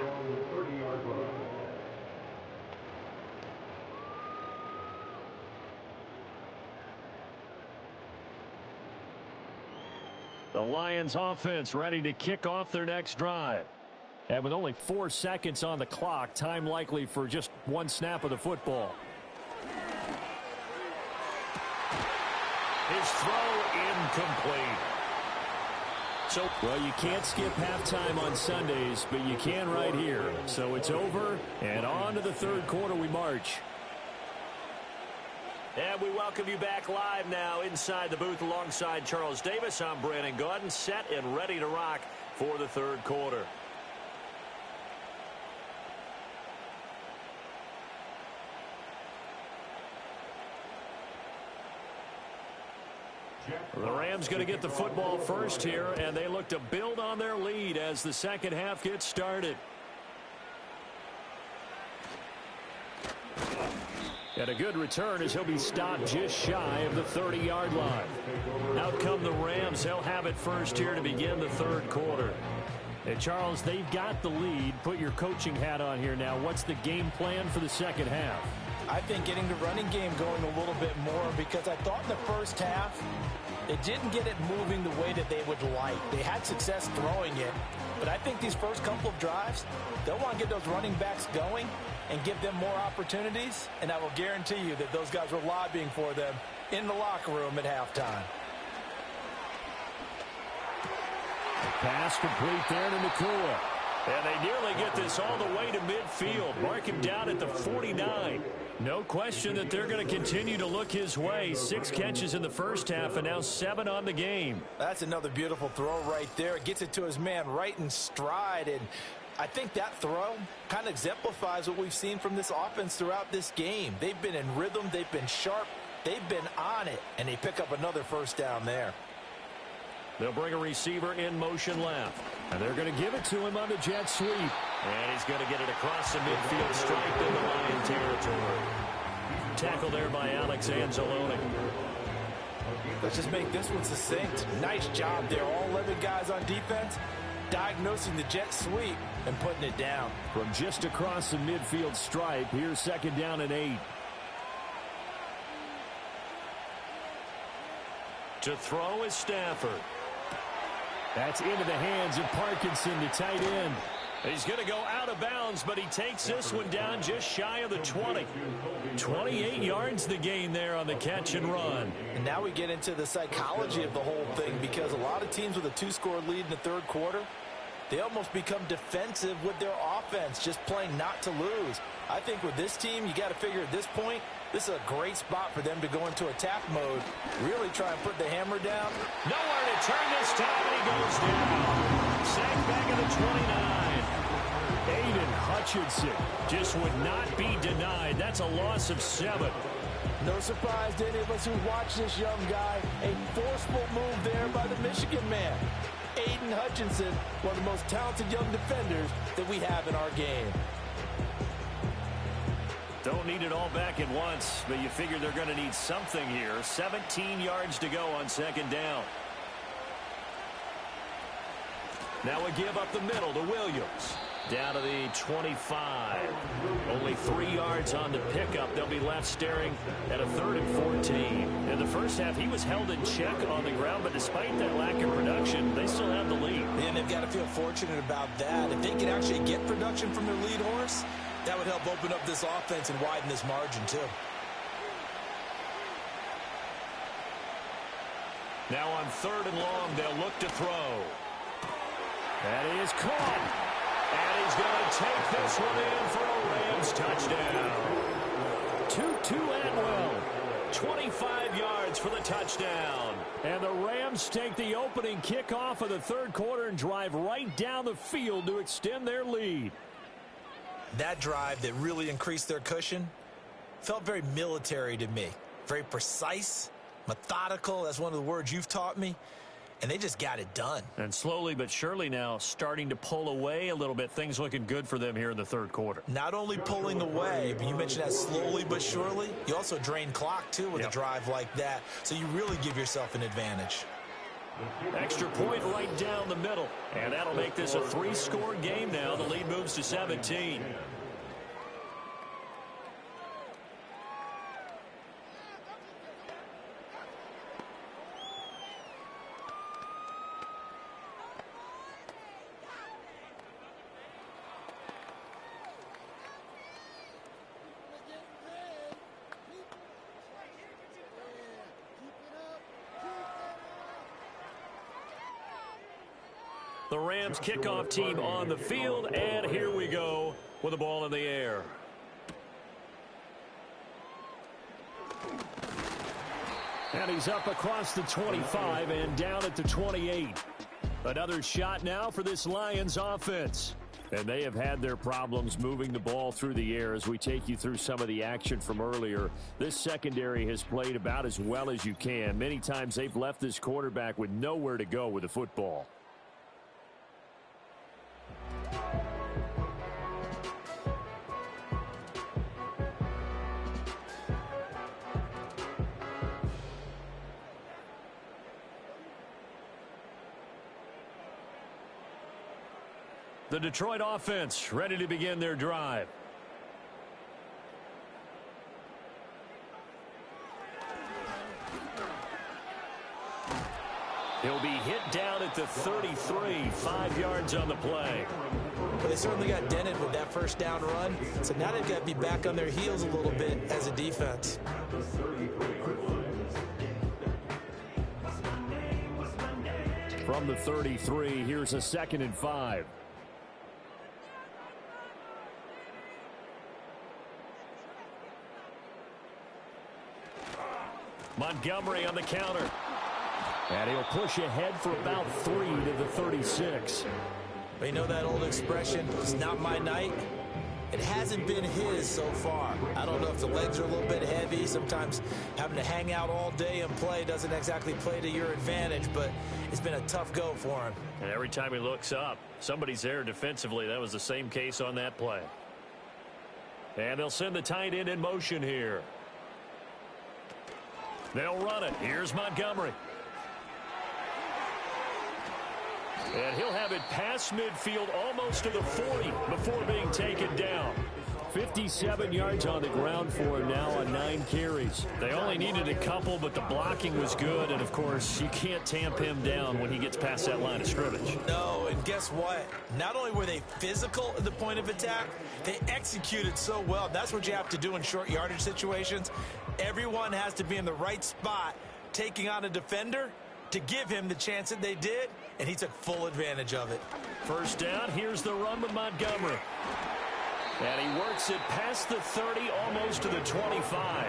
The Lions offense ready to kick off their next drive. And with only 4 seconds on the clock, time likely for just one snap of the football. His throw incomplete. So, well, you can't skip halftime on Sundays, but you can right here. So it's over, and on to the third quarter we march. And we welcome you back live now inside the booth alongside Charles Davis. I'm Brandon Gaudin, set and ready to rock for the third quarter. The Rams going to get the football first here, and they look to build on their lead as the second half gets started. And a good return as he'll be stopped just shy of the 30-yard line. Out come the Rams. They'll have it first here to begin the third quarter. And Charles, they've got the lead. Put your coaching hat on here now. What's the game plan for the second half? I think getting the running game going a little bit more, because I thought in the first half they didn't get it moving the way that they would like. They had success throwing it, but I think these first couple of drives, they'll want to get those running backs going and give them more opportunities, and I will guarantee you that those guys were lobbying for them in the locker room at halftime. The pass complete there to Nakua. And they nearly get this all the way to midfield. Mark him down at the 49. No question that they're going to continue to look his way. 6 catches in the first half and now 7 on the game. That's another beautiful throw right there. It gets it to his man right in stride. And I think that throw kind of exemplifies what we've seen from this offense throughout this game. They've been in rhythm. They've been sharp. They've been on it. And they pick up another first down there. They'll bring a receiver in motion left. And they're going to give it to him on the jet sweep. And he's going to get it across the midfield stripe in the Lion territory. Tackle there by Alex Anzalone. Let's just make this one succinct. Nice job there. All 11 guys on defense diagnosing the jet sweep and putting it down. From just across the midfield stripe, here's second down and 8. To throw is Stafford. That's into the hands of Parkinson, the tight end. He's going to go out of bounds, but he takes this one down just shy of the 20. 28 yards the gain there on the catch and run. And now we get into the psychology of the whole thing, because a lot of teams with a 2-score lead in the third quarter, they almost become defensive with their offense, just playing not to lose. I think with this team, you got to figure at this point, this is a great spot for them to go into attack mode, really try and put the hammer down. Nowhere to turn this time, and he goes down. Sacked back at the 29. Aiden Hutchinson just would not be denied. That's a loss of 7. No surprise to any of us who watch this young guy. A forceful move there by the Michigan man. Aiden Hutchinson, one of the most talented young defenders that we have in our game. Don't need it all back at once, but you figure they're going to need something here. 17 yards to go on second down. Now we give up the middle to Williams. Down to the 25. Only 3 yards on the pickup. They'll be left staring at a 3rd and 14. In the first half, he was held in check on the ground, but despite that lack of production, they still have the lead. And they've got to feel fortunate about that. If they can actually get production from their lead horse, that would help open up this offense and widen this margin, too. Now on 3rd and long, they'll look to throw. That is caught. And he's going to take this one in for a Rams touchdown. Tutu Atwell, 25 yards for the touchdown. And the Rams take the opening kickoff of the third quarter and drive right down the field to extend their lead. That drive that really increased their cushion felt very military to me. Very precise, methodical. That's one of the words you've taught me. And they just got it done. And slowly but surely now starting to pull away a little bit. Things looking good for them here in the third quarter. Not only pulling away, but you mentioned that slowly but surely. You also drain clock, too, with a drive like that. So you really give yourself an advantage. Extra point right down the middle. And that'll make this a 3-score game now. The lead moves to 17. The Rams kickoff team on the field, and here we go with the ball in the air. And he's up across the 25 and down at the 28. Another shot now for this Lions offense. And they have had their problems moving the ball through the air as we take you through some of the action from earlier. This secondary has played about as well as you can. Many times they've left this quarterback with nowhere to go with the football. The Detroit offense ready to begin their drive. He'll be hit down at the 33, 5 yards on the play. But they certainly got dented with that first down run, so now they've got to be back on their heels a little bit as a defense. From the 33, here's a 2nd and 5. Montgomery on the counter. And he'll push ahead for about 3 to the 36. But you know that old expression, it's not my night? It hasn't been his so far. I don't know if the legs are a little bit heavy. Sometimes having to hang out all day and play doesn't exactly play to your advantage, but it's been a tough go for him. And every time he looks up, somebody's there defensively. That was the same case on that play. And they'll send the tight end in motion here. They'll run it. Here's Montgomery. And he'll have it past midfield almost to the 40 before being taken down. 57 yards on the ground for him now on 9 carries. They only needed a couple, but the blocking was good. And, of course, you can't tamp him down when he gets past that line of scrimmage. No, and guess what? Not only were they physical at the point of attack, they executed so well. That's what you have to do in short yardage situations. Everyone has to be in the right spot taking on a defender to give him the chance that they did, and he took full advantage of it. First down, here's the run with Montgomery. And he works it past the 30, almost to the 25.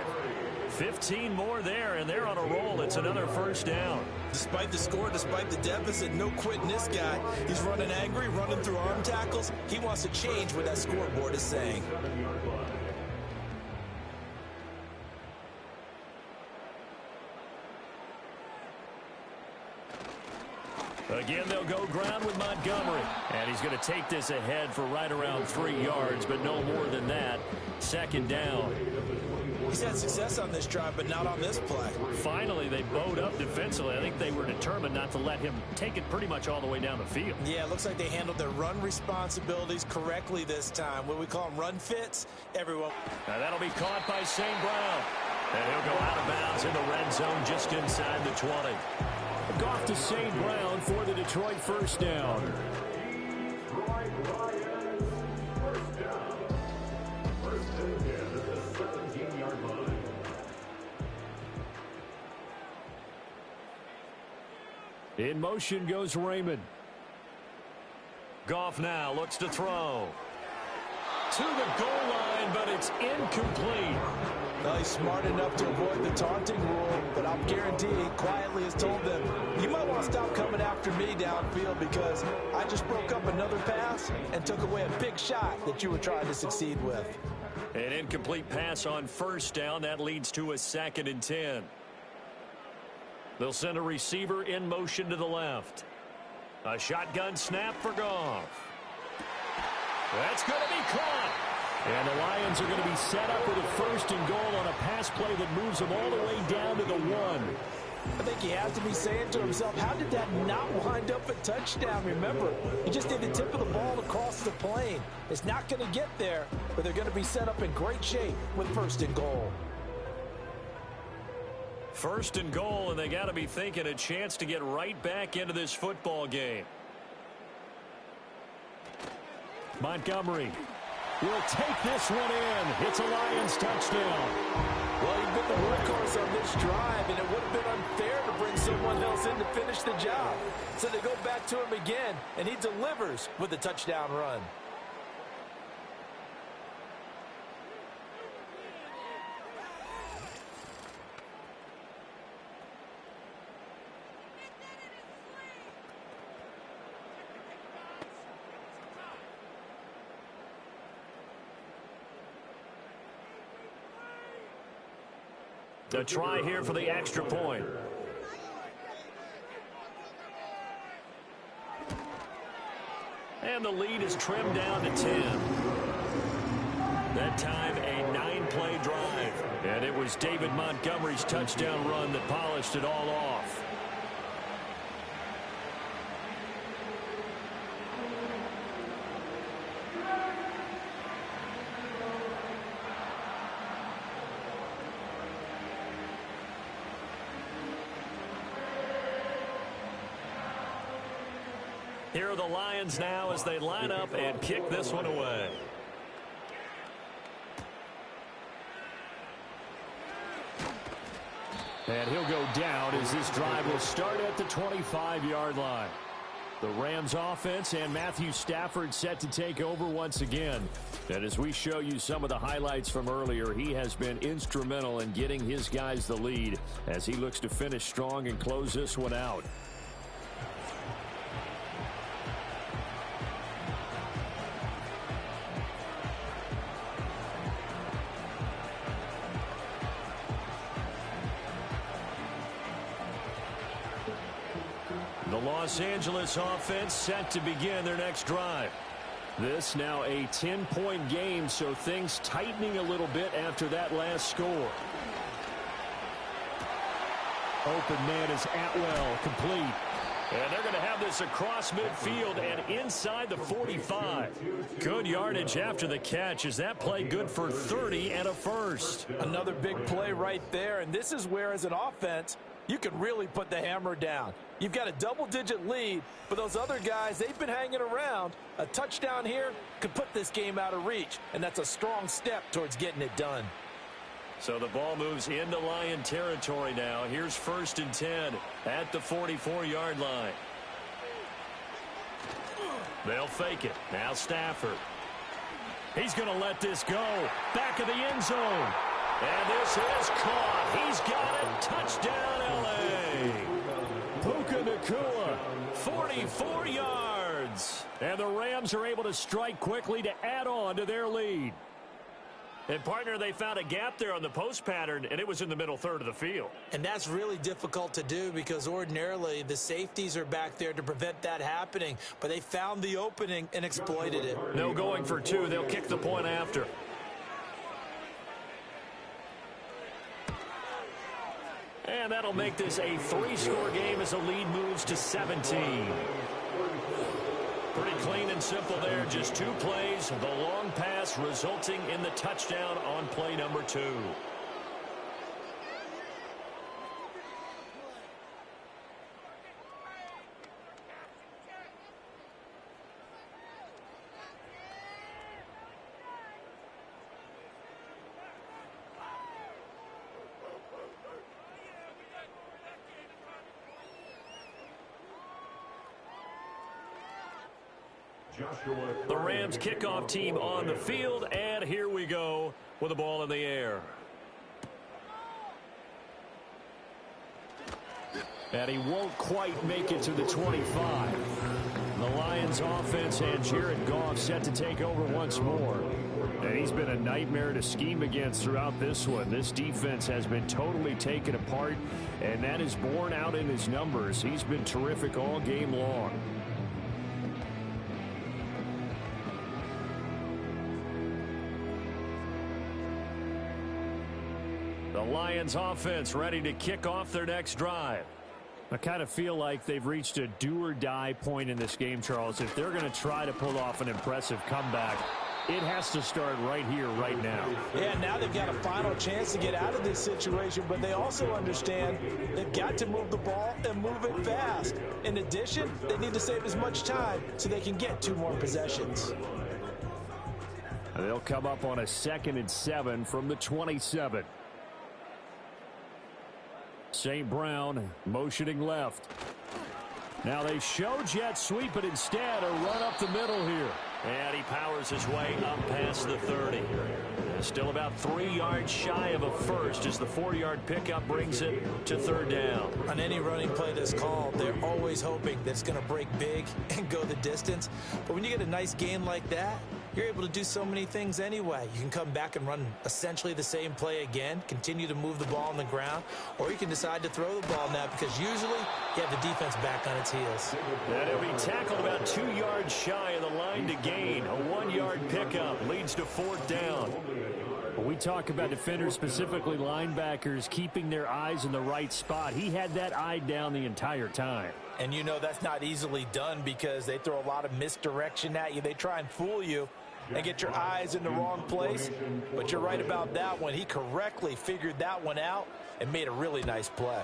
15 more there, and they're on a roll. It's another first down. Despite the score, despite the deficit, no quitting this guy. He's running angry, running through arm tackles. He wants to change what that scoreboard is saying. Again, they'll go ground with Montgomery. And he's going to take this ahead for right around 3 yards, but no more than that. 2nd down. He's had success on this drive, but not on this play. Finally, they bowed up defensively. I think they were determined not to let him take it pretty much all the way down the field. Yeah, it looks like they handled their run responsibilities correctly this time. What we call them run fits, everyone. Now that'll be caught by St. Brown. And he'll go out of bounds in the red zone just inside the 20. Goff to St. Brown for the Detroit first down. In motion goes Raymond. Goff now looks to throw. To the goal line, but it's incomplete. Well, he's smart enough to avoid the taunting rule, but I'll guarantee he quietly has told them, you might want to stop coming after me downfield because I just broke up another pass and took away a big shot that you were trying to succeed with. An incomplete pass on first down. That leads to a 2nd and 10. They'll send a receiver in motion to the left. A shotgun snap for Goff. That's going to be caught. And the Lions are going to be set up with a 1st and goal on a pass play that moves them all the way down to the 1. I think he has to be saying to himself, how did that not wind up a touchdown? Remember, he just did the tip of the ball across the plane. It's not going to get there, but they're going to be set up in great shape with 1st and goal. 1st and goal, and they got to be thinking a chance to get right back into this football game. Montgomery will take this one in. It's a Lions touchdown. Well, he's been the workhorse on this drive, and it would have been unfair to bring someone else in to finish the job. So they go back to him again, and he delivers with a touchdown run. A try here for the extra point. And the lead is trimmed down to 10. That time, a 9-play drive. And it was David Montgomery's touchdown run that polished it all off. Here are the Lions now as they line up and kick this one away. And he'll go down as this drive will start at the 25-yard line. The Rams offense and Matthew Stafford set to take over once again. And as we show you some of the highlights from earlier, he has been instrumental in getting his guys the lead as he looks to finish strong and close this one out. The Los Angeles offense set to begin their next drive. This now a 10-point game, so things tightening a little bit after that last score. Open man is Atwell, complete. And they're going to have this across midfield and inside the 45. Good yardage after the catch. Is that play good for 30 and a first? Another big play right there, and this is where, as an offense, you can really put the hammer down. You've got a double-digit lead, but those other guys, they've been hanging around. A touchdown here could put this game out of reach, and that's a strong step towards getting it done. So the ball moves into Lion territory now. Here's 1st and 10 at the 44-yard line. They'll fake it. Now Stafford. He's going to let this go. Back of the end zone. And this is caught. He's got it. Touchdown, L.A. Puka Nacua, 44 yards. And the Rams are able to strike quickly to add on to their lead. And, partner, they found a gap there on the post pattern, and it was in the middle third of the field. And that's really difficult to do because ordinarily the safeties are back there to prevent that happening. But they found the opening and exploited it. No going for two. They'll kick the point after. And that'll make this a 3-score game as the lead moves to 17. Pretty clean and simple there. Just 2 plays. The long pass resulting in the touchdown on play number 2. The Rams kickoff team on the field, and here we go with the ball in the air. And he won't quite make it to the 25. The Lions offense and Jared Goff set to take over once more. And he's been a nightmare to scheme against throughout this one. This defense has been totally taken apart, and that is borne out in his numbers. He's been terrific all game long. The The Lions offense ready to kick off their next drive. I kind of feel like they've reached a do-or-die point in this game, Charles. If they're going to try to pull off an impressive comeback, it has to start right here, right now. Yeah, now they've got a final chance to get out of this situation, but they also understand they've got to move the ball and move it fast. In addition, they need to save as much time so they can get 2 more possessions. They'll come up on a 2nd and 7 from the 27. St. Brown motioning left. Now they show jet sweep, but instead a run up the middle here. And he powers his way up past the 30. Still about 3 yards shy of a first as the 4-yard pickup brings it to 3rd down. On any running play that's called, they're always hoping that it's going to break big and go the distance. But when you get a nice gain like that, you're able to do so many things anyway. You can come back and run essentially the same play again, continue to move the ball on the ground, or you can decide to throw the ball now because usually you have the defense back on its heels. And he'll be tackled about 2 yards shy of the line to gain. A 1-yard pickup leads to 4th down. When we talk about defenders, specifically linebackers, keeping their eyes in the right spot, he had that eye down the entire time. And you know that's not easily done because they throw a lot of misdirection at you. They try and fool you and get your eyes in the wrong place. But you're right about that one. He correctly figured that one out and made a really nice play.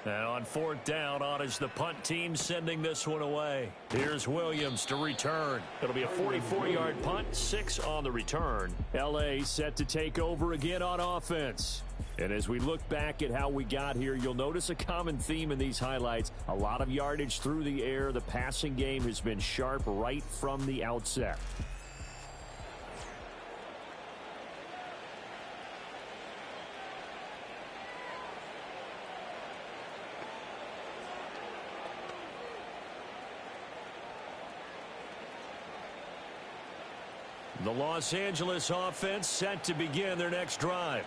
And on 4th down, on is the punt team sending this one away. Here's Williams to return. It'll be a 44-yard punt, 6 on the return. L.A. set to take over again on offense. And as we look back at how we got here, you'll notice a common theme in these highlights. A lot of yardage through the air. The passing game has been sharp right from the outset. The Los Angeles offense set to begin their next drive.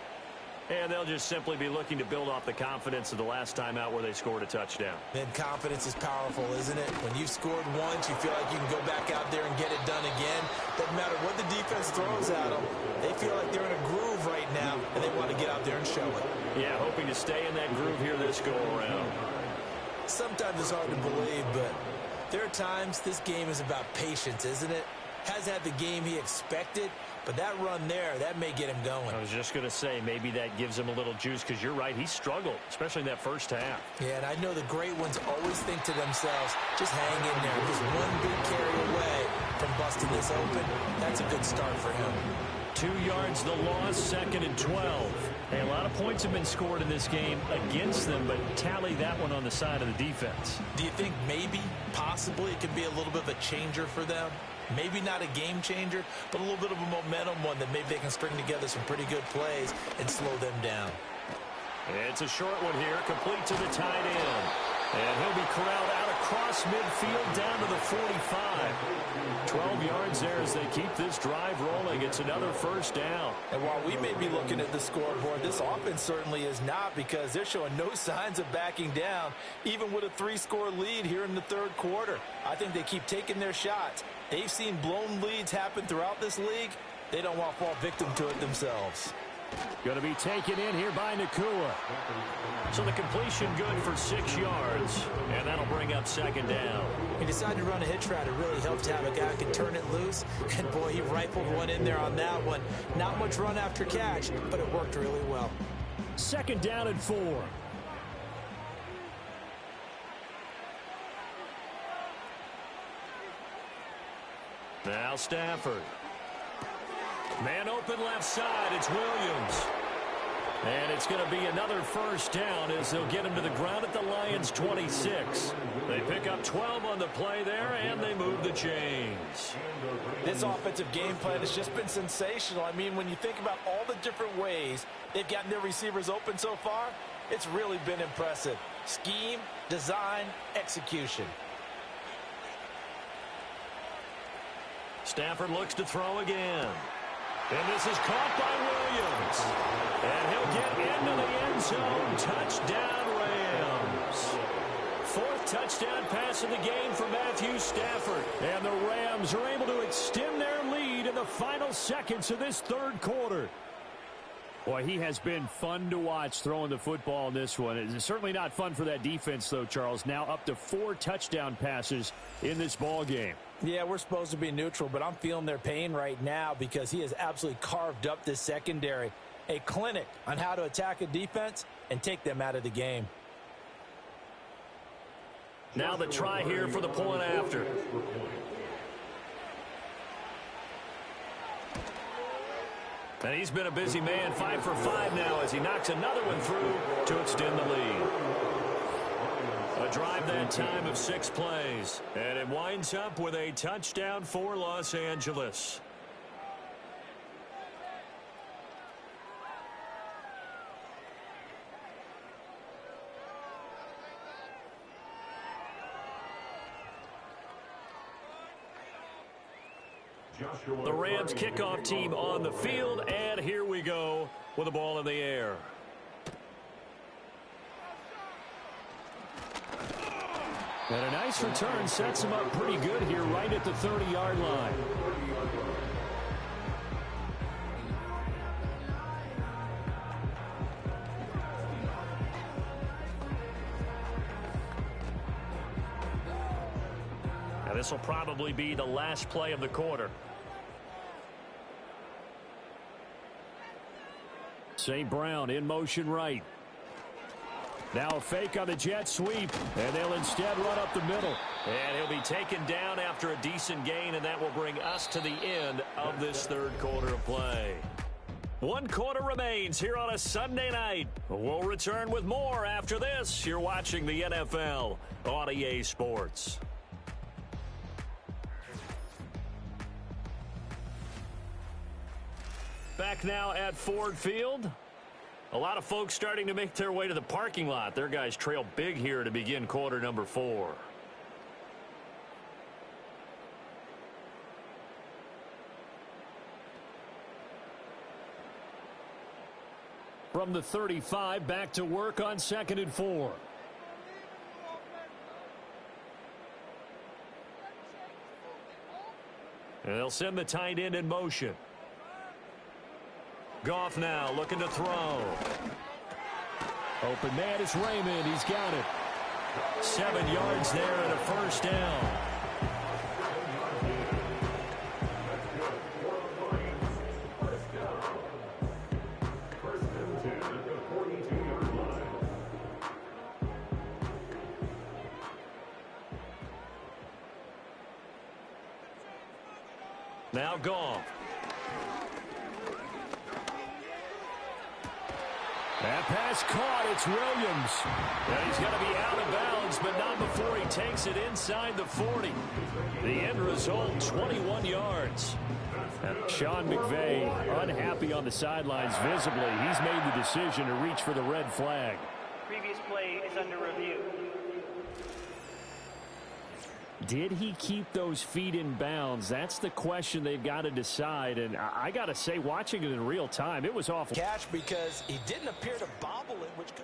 And they'll just simply be looking to build off the confidence of the last time out where they scored a touchdown. And confidence is powerful, isn't it? When you've scored once, you feel like you can go back out there and get it done again. Doesn't matter what the defense throws at them. They feel like they're in a groove right now, and they want to get out there and show it. Yeah, hoping to stay in that groove here this go-around. Sometimes it's hard to believe, but there are times this game is about patience, isn't it? Hasn't had the game he expected, but that run there, that may get him going. I was just going to say, maybe that gives him a little juice because you're right, he struggled, especially in that first half. Yeah, and I know the great ones always think to themselves, just hang in there. Just one big carry away from busting this open. That's a good start for him. 2 yards the loss, 2nd and 12. Hey, a lot of points have been scored in this game against them, but tally that one on the side of the defense. Do you think maybe, possibly, it could be a little bit of a changer for them? Maybe not a game changer, but a little bit of a momentum one that maybe they can string together some pretty good plays and slow them down. It's a short one here, complete to the tight end. And he'll be corralled out across midfield down to the 45. 12 yards there as they keep this drive rolling. It's another 1st down. And while we may be looking at the scoreboard, this offense certainly is not because they're showing no signs of backing down, even with a 3-score lead here in the 3rd quarter. I think they keep taking their shots. They've seen blown leads happen throughout this league. They don't want to fall victim to it themselves. Going to be taken in here by Nakua. So the completion good for 6 yards, and that'll bring up 2nd down. He decided to run a hitch route. It really helped to have a guy who can turn it loose. And, boy, he rifled one in there on that one. Not much run after catch, but it worked really well. 2nd down and 4. Now Stafford. Man open left side. It's Williams. And it's going to be another 1st down as they'll get him to the ground at the Lions' 26. They pick up 12 on the play there, and they move the chains. This offensive game plan has just been sensational. I mean, when you think about all the different ways they've gotten their receivers open so far, it's really been impressive. Scheme, design, execution. Stafford looks to throw again. And this is caught by Williams. And he'll get into the end zone. Touchdown, Rams. 4th touchdown pass of the game for Matthew Stafford. And the Rams are able to extend their lead in the final seconds of this 3rd quarter. Boy, he has been fun to watch throwing the football in this one. It's certainly not fun for that defense, though, Charles. Now up to 4 touchdown passes in this ball game. Yeah, we're supposed to be neutral, but I'm feeling their pain right now because he has absolutely carved up this secondary. A clinic on how to attack a defense and take them out of the game. Now the try here for the point after. And he's been a busy man, 5 for 5 now as he knocks another one through to extend the lead. A drive that time of 6 plays. And it winds up with a touchdown for Los Angeles. The Rams kickoff team on the field, and here we go with the ball in the air. And a nice return sets him up pretty good here right at the 30-yard line. Now this will probably be the last play of the quarter. St. Brown in motion right. Now a fake on the jet sweep, and they'll instead run up the middle. And he'll be taken down after a decent gain, and that will bring us to the end of this third quarter of play. 1 quarter remains here on a Sunday night. We'll return with more after this. You're watching the NFL on EA Sports. Back now at Ford Field. A lot of folks starting to make their way to the parking lot. Their guys trail big here to begin quarter number 4. From the 35, back to work on 2nd and 4. And they'll send the tight end in motion. Goff now looking to throw. Open man is Raymond. He's got it. 7 yards there and a first down. Now Goff. That pass caught. It's Williams. And he's going to be out of bounds, but not before he takes it inside the 40. The end result, 21 yards. And Sean McVay unhappy on the sidelines visibly. He's made the decision to reach for the red flag. Previous play is under review. Did he keep those feet in bounds? That's the question they've got to decide. And I got to say, watching it in real time, it was awful. Catch because he didn't appear to bobble it, which could...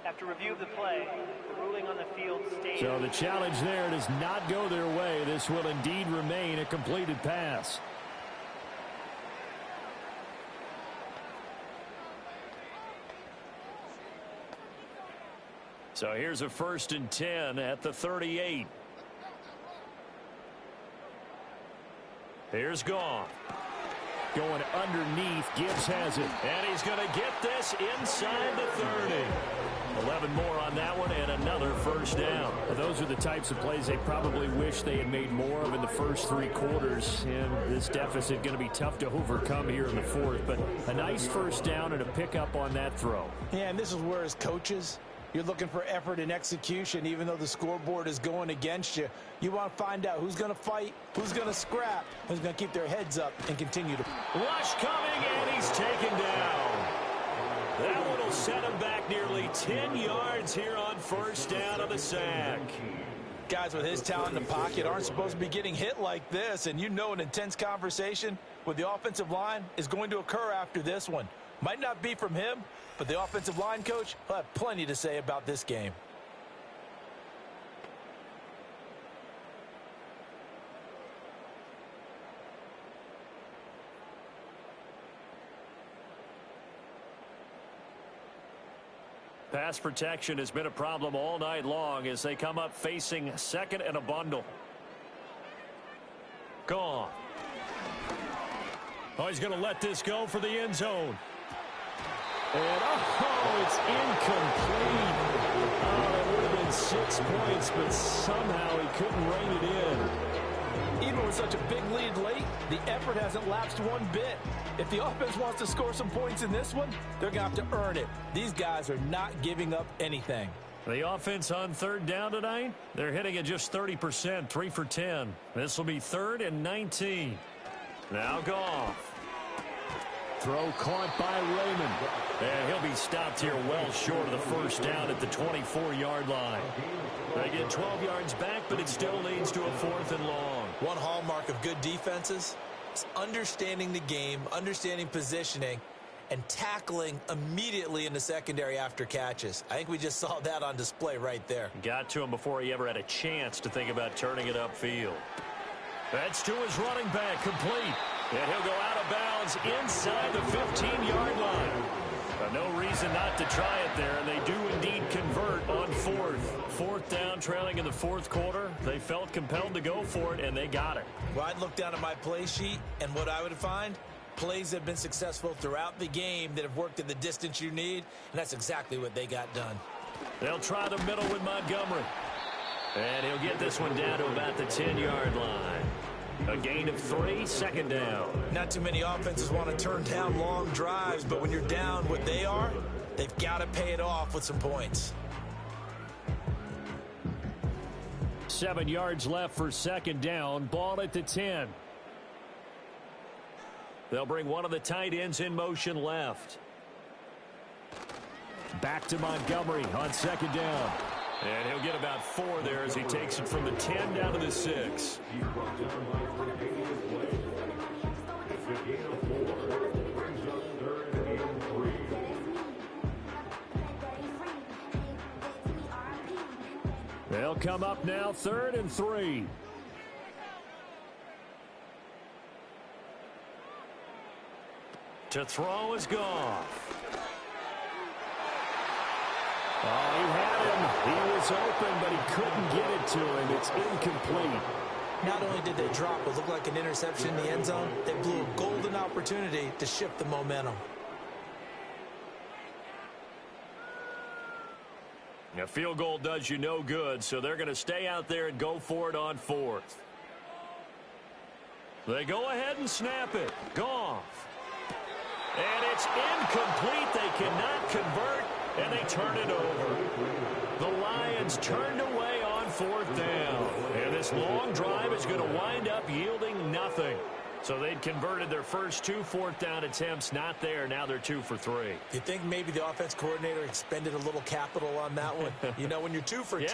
After review of the play, the ruling on the field stays. So the challenge there does not go their way. This will indeed remain a completed pass. So here's a 1st and 10 at the 38. Here's Goff. Going underneath. Gibbs has it. And he's going to get this inside the 30. 11 more on that one and another first down. Well, those are the types of plays they probably wish they had made more of in the first 3 quarters. And this deficit going to be tough to overcome here in the 4th. But a nice first down and a pickup on that throw. Yeah, and this is where as coaches, you're looking for effort and execution, even though the scoreboard is going against you. You want to find out who's going to fight, who's going to scrap, who's going to keep their heads up and continue to... Rush coming, and he's taken down. That one will set him back nearly 10 yards here on first down of the sack. Guys with his talent in the pocket aren't supposed to be getting hit like this, and you know an intense conversation with the offensive line is going to occur after this one. Might not be from him, but the offensive line coach will have plenty to say about this game. Pass protection has been a problem all night long as they come up facing second and a bundle. Gone. Oh, he's going to let this go for the end zone. And, oh, it's incomplete. Oh, it would have been 6 points, but somehow he couldn't rein it in. Even with such a big lead late, the effort hasn't lapsed one bit. If the offense wants to score some points in this one, they're going to have to earn it. These guys are not giving up anything. The offense on third down tonight, they're hitting at just 30%, 3 for 10. This will be 3rd and 19. Now Goff. Throw caught by Raymond. And he'll be stopped here well short of the first down at the 24-yard line. They get 12 yards back, but it still leads to a 4th and long. One hallmark of good defenses is understanding the game, understanding positioning, and tackling immediately in the secondary after catches. I think we just saw that on display right there. Got to him before he ever had a chance to think about turning it upfield. That's to his running back, complete. And he'll go out of bounds inside the 15-yard line. No reason not to try it there, and they do indeed convert on 4th. 4th down, trailing in the 4th quarter. They felt compelled to go for it, and they got it. Well, I'd look down at my play sheet, and what I would find, plays that have been successful throughout the game that have worked at the distance you need, and that's exactly what they got done. They'll try the middle with Montgomery. And he'll get this one down to about the 10-yard line. A gain of 3, 2nd down. Not too many offenses want to turn down long drives, but when you're down what they are, they've got to pay it off with some points. 7 yards left for 2nd down. Ball at the 10. They'll bring one of the tight ends in motion left. Back to Montgomery on 2nd down. And he'll get about 4 there as he takes it from the 10 down to the 6. They'll come up now 3rd and 3. To throw is Goff. Oh, he had him. He was open, but he couldn't get it to him. It's incomplete. Not only did they drop what looked like an interception in the end zone, they blew a golden opportunity to shift the momentum. A field goal does you no good, so they're going to stay out there and go for it on 4th. They go ahead and snap it. Goff. And it's incomplete. They cannot convert, and they turn it over. The Lions turned away on 4th down. And this long drive is going to wind up yielding nothing. So they'd converted their first 2 4th down attempts. Not there. Now they're 2 for 3. You think maybe the offense coordinator expended a little capital on that one? You know, when you're 2 for 2,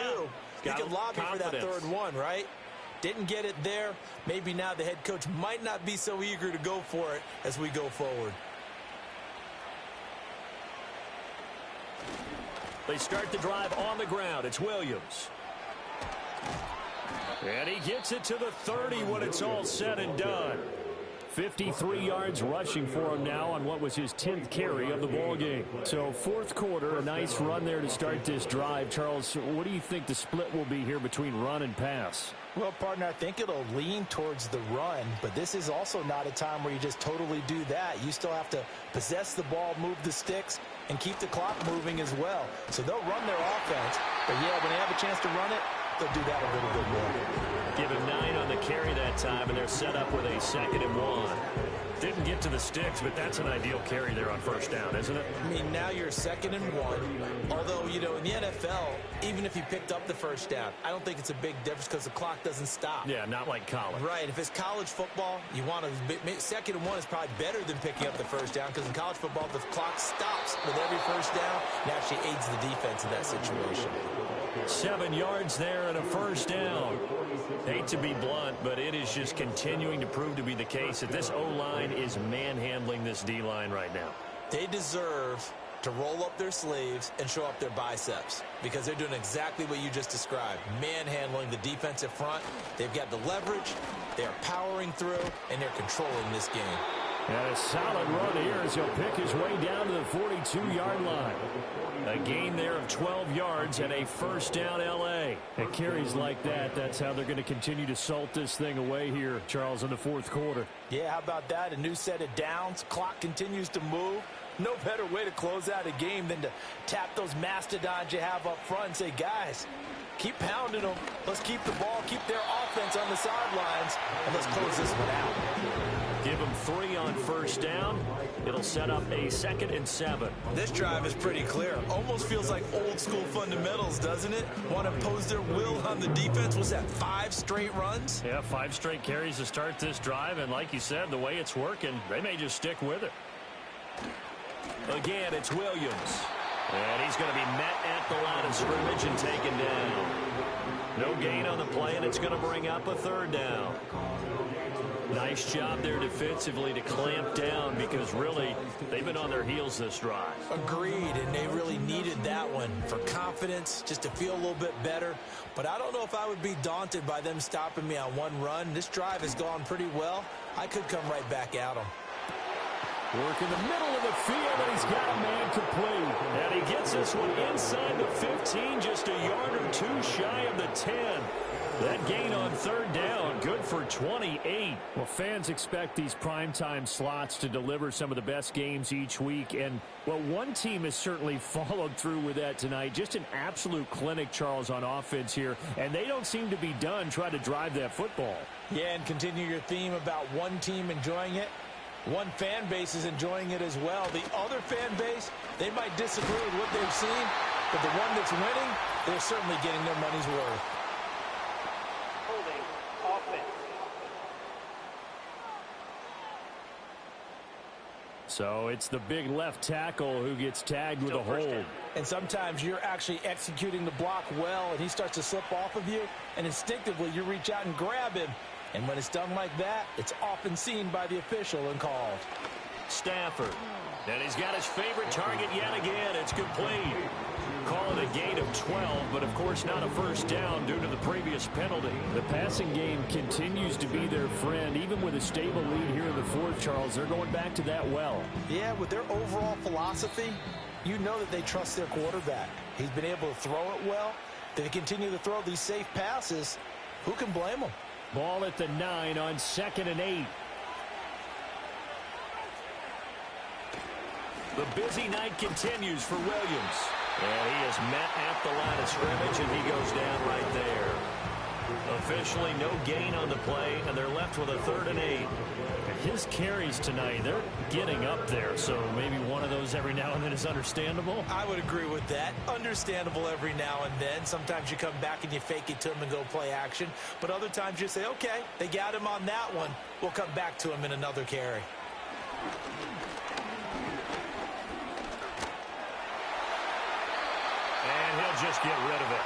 you can lobby for that 3rd one, right? Didn't get it there. Maybe now the head coach might not be so eager to go for it as we go forward. They start the drive on the ground. It's Williams. And he gets it to the 30 when it's all said and done. 53 yards rushing for him now on what was his 10th carry of the ball game. So 4th quarter, a nice run there to start this drive. Charles, what do you think the split will be here between run and pass? Well, partner, I think it'll lean towards the run, but this is also not a time where you just totally do that. You still have to possess the ball, move the sticks, and keep the clock moving as well. So they'll run their offense, but yeah, when they have a chance to run it, they'll do that a little bit more. Give him 9 on the carry that time, and they're set up with a 2nd and 1. Didn't get to the sticks, but that's an ideal carry there on 1st down, isn't it? I mean, now you're 2nd and 1. Although, you know, in the NFL, even if you picked up the 1st down, I don't think it's a big difference because the clock doesn't stop. Yeah, not like college. Right. If it's college football, you want to 2nd and 1 is probably better than picking up the 1st down because in college football, the clock stops with every 1st down and actually aids the defense in that situation. 7 yards there and a 1st down. Hate to be blunt, but it is just continuing to prove to be the case that this O-line is manhandling this D-line right now. They deserve to roll up their sleeves and show up their biceps because they're doing exactly what you just described, manhandling the defensive front. They've got the leverage, they're powering through, and they're controlling this game. And a solid run here as he'll pick his way down to the 42-yard line. A gain there of 12 yards and a first down L.A. At carries like that, that's how they're going to continue to salt this thing away here, Charles, in the fourth quarter. Yeah, how about that? A new set of downs. Clock continues to move. No better way to close out a game than to tap those mastodons you have up front and say, guys, keep pounding them. Let's keep the ball, keep their offense on the sidelines, and let's close this one out. Give them 3 on first down. It'll set up a 2nd and 7. This drive is pretty clear. Almost feels like old school fundamentals, doesn't it? Want to impose their will on the defense. Was that 5 straight runs? Yeah, 5 straight carries to start this drive. And like you said, the way it's working, they may just stick with it. Again, it's Williams. And he's going to be met at the line of scrimmage and taken down. No gain on the play, and it's going to bring up a 3rd down. Nice job there defensively to clamp down because really they've been on their heels this drive. Agreed, and they really needed that one for confidence, just to feel a little bit better. But I don't know if I would be daunted by them stopping me on one run. This drive has gone pretty well. I could come right back at them. Work in the middle of the field, and he's got a man complete. And he gets this one inside the 15, just a yard or 2 shy of the 10. That gain on 3rd down, good for 28. Well, fans expect these primetime slots to deliver some of the best games each week. And, well, one team has certainly followed through with that tonight. Just an absolute clinic, Charles, on offense here. And they don't seem to be done trying to drive that football. Yeah, and continue your theme about one team enjoying it. One fan base is enjoying it as well. The other fan base, they might disagree with what they've seen, but the one that's winning, they're certainly getting their money's worth. Holding offense. So it's the big left tackle who gets tagged with a hold. And sometimes you're actually executing the block well, and he starts to slip off of you, and instinctively you reach out and grab him. And when it's done like that, it's often seen by the official and called. Stafford. And he's got his favorite target yet again. It's complete. Call it a gain of 12, but of course not a first down due to the previous penalty. The passing game continues to be their friend. Even with a stable lead here in the fourth, Charles, they're going back to that well. Yeah, with their overall philosophy, you know that they trust their quarterback. He's been able to throw it well. They continue to throw these safe passes. Who can blame them? Ball at the 9 on 2nd and 8. The busy night continues for Williams. And he is met at the line of scrimmage, and he goes down right there. Officially no gain on the play, and they're left with a 3rd and 8. His carries tonight, they're getting up there, so maybe one of those every now and then is understandable. I would agree with that. Understandable every now and then. Sometimes you come back and you fake it to him and go play action. But other times you say, okay, they got him on that one. We'll come back to him in another carry. And he'll just get rid of it.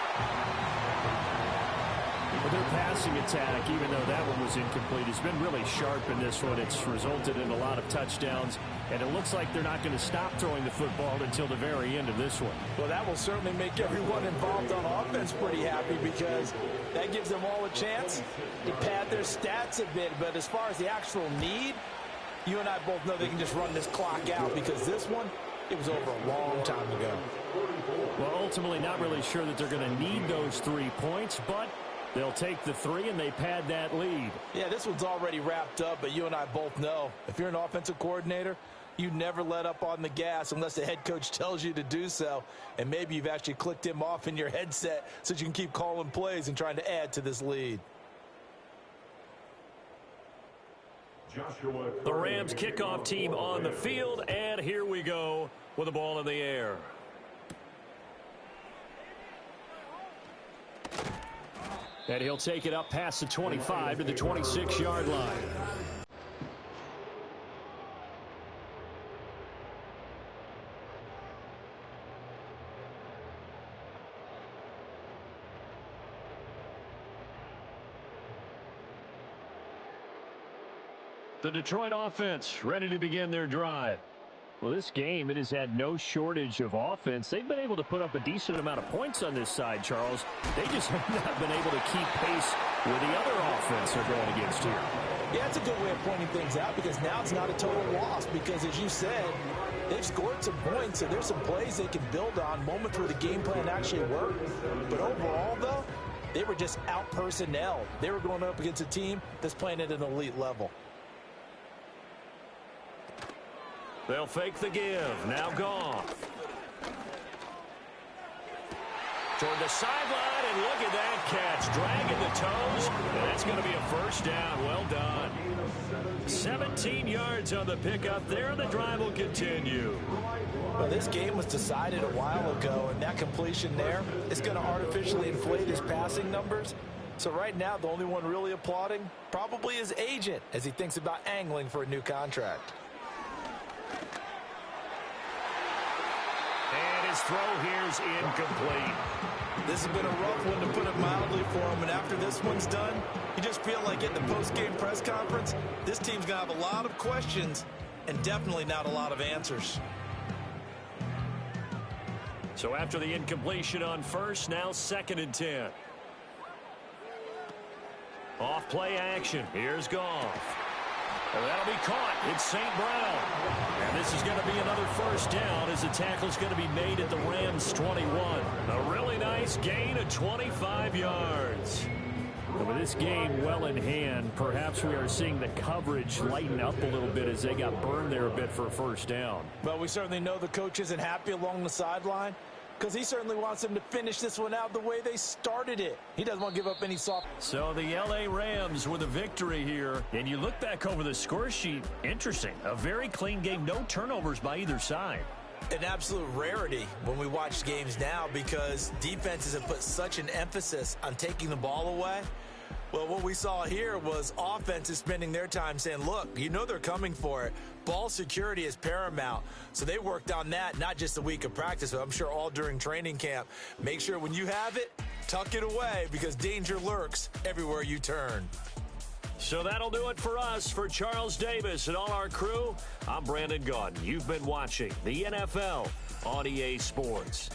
Well, their passing attack, even though that one was incomplete, has been really sharp in this one. It's resulted in a lot of touchdowns, and it looks like they're not going to stop throwing the football until the very end of this one. Well, that will certainly make everyone involved on offense pretty happy because that gives them all a chance to pad their stats a bit. But as far as the actual need, you and I both know they can just run this clock out because this one, it was over a long time ago. Well, ultimately not really sure that they're going to need those 3 points, but they'll take the 3 and they pad that lead. Yeah, this one's already wrapped up, but you and I both know if you're an offensive coordinator, you never let up on the gas unless the head coach tells you to do so. And maybe you've actually clicked him off in your headset so you can keep calling plays and trying to add to this lead. The Rams kickoff team on the field, and here we go with the ball in the air. And he'll take it up past the 25 to the 26-yard line. The Detroit offense ready to begin their drive. Well, this game, it has had no shortage of offense. They've been able to put up a decent amount of points on this side, Charles. They just have not been able to keep pace with the other offense they're going against here. Yeah, that's a good way of pointing things out because now it's not a total loss because, as you said, they've scored some points, so there's some plays they can build on, moments where the game plan actually worked. But overall, though, they were just out-personnel. They were going up against a team that's playing at an elite level. They'll fake the give. Now Goff. Toward the sideline, and look at that catch. Dragging the toes, and that's going to be a first down. Well done. 17 yards on the pickup there, and the drive will continue. Well, this game was decided a while ago, and that completion there is going to artificially inflate his passing numbers. So right now, the only one really applauding probably his agent as he thinks about angling for a new contract. And his throw here's incomplete. This has been a rough one, to put it mildly, for him. And after this one's done, you just feel like at the post-game press conference, this team's going to have a lot of questions and definitely not a lot of answers. So after the incompletion on first, now 2nd and 10. Off play action. Here's Goff. And that'll be caught. It's St. Brown. And this is going to be another first down as the tackle's going to be made at the Rams' 21. A really nice gain of 25 yards. And with this game well in hand, perhaps we are seeing the coverage lighten up a little bit as they got burned there a bit for a first down. Well, we certainly know the coach isn't happy along the sideline because he certainly wants them to finish this one out the way they started it. He doesn't want to give up any soft. So the L.A. Rams with a victory here. And you look back over the score sheet, interesting. A very clean game, no turnovers by either side. An absolute rarity when we watch games now because defenses have put such an emphasis on taking the ball away. Well, what we saw here was offenses spending their time saying, look, you know they're coming for it. Ball security is paramount. So they worked on that, not just a week of practice, but I'm sure all during training camp. Make sure when you have it, tuck it away because danger lurks everywhere you turn. So that'll do it for us. For Charles Davis and all our crew, I'm Brandon Gaudin. You've been watching the NFL on EA Sports.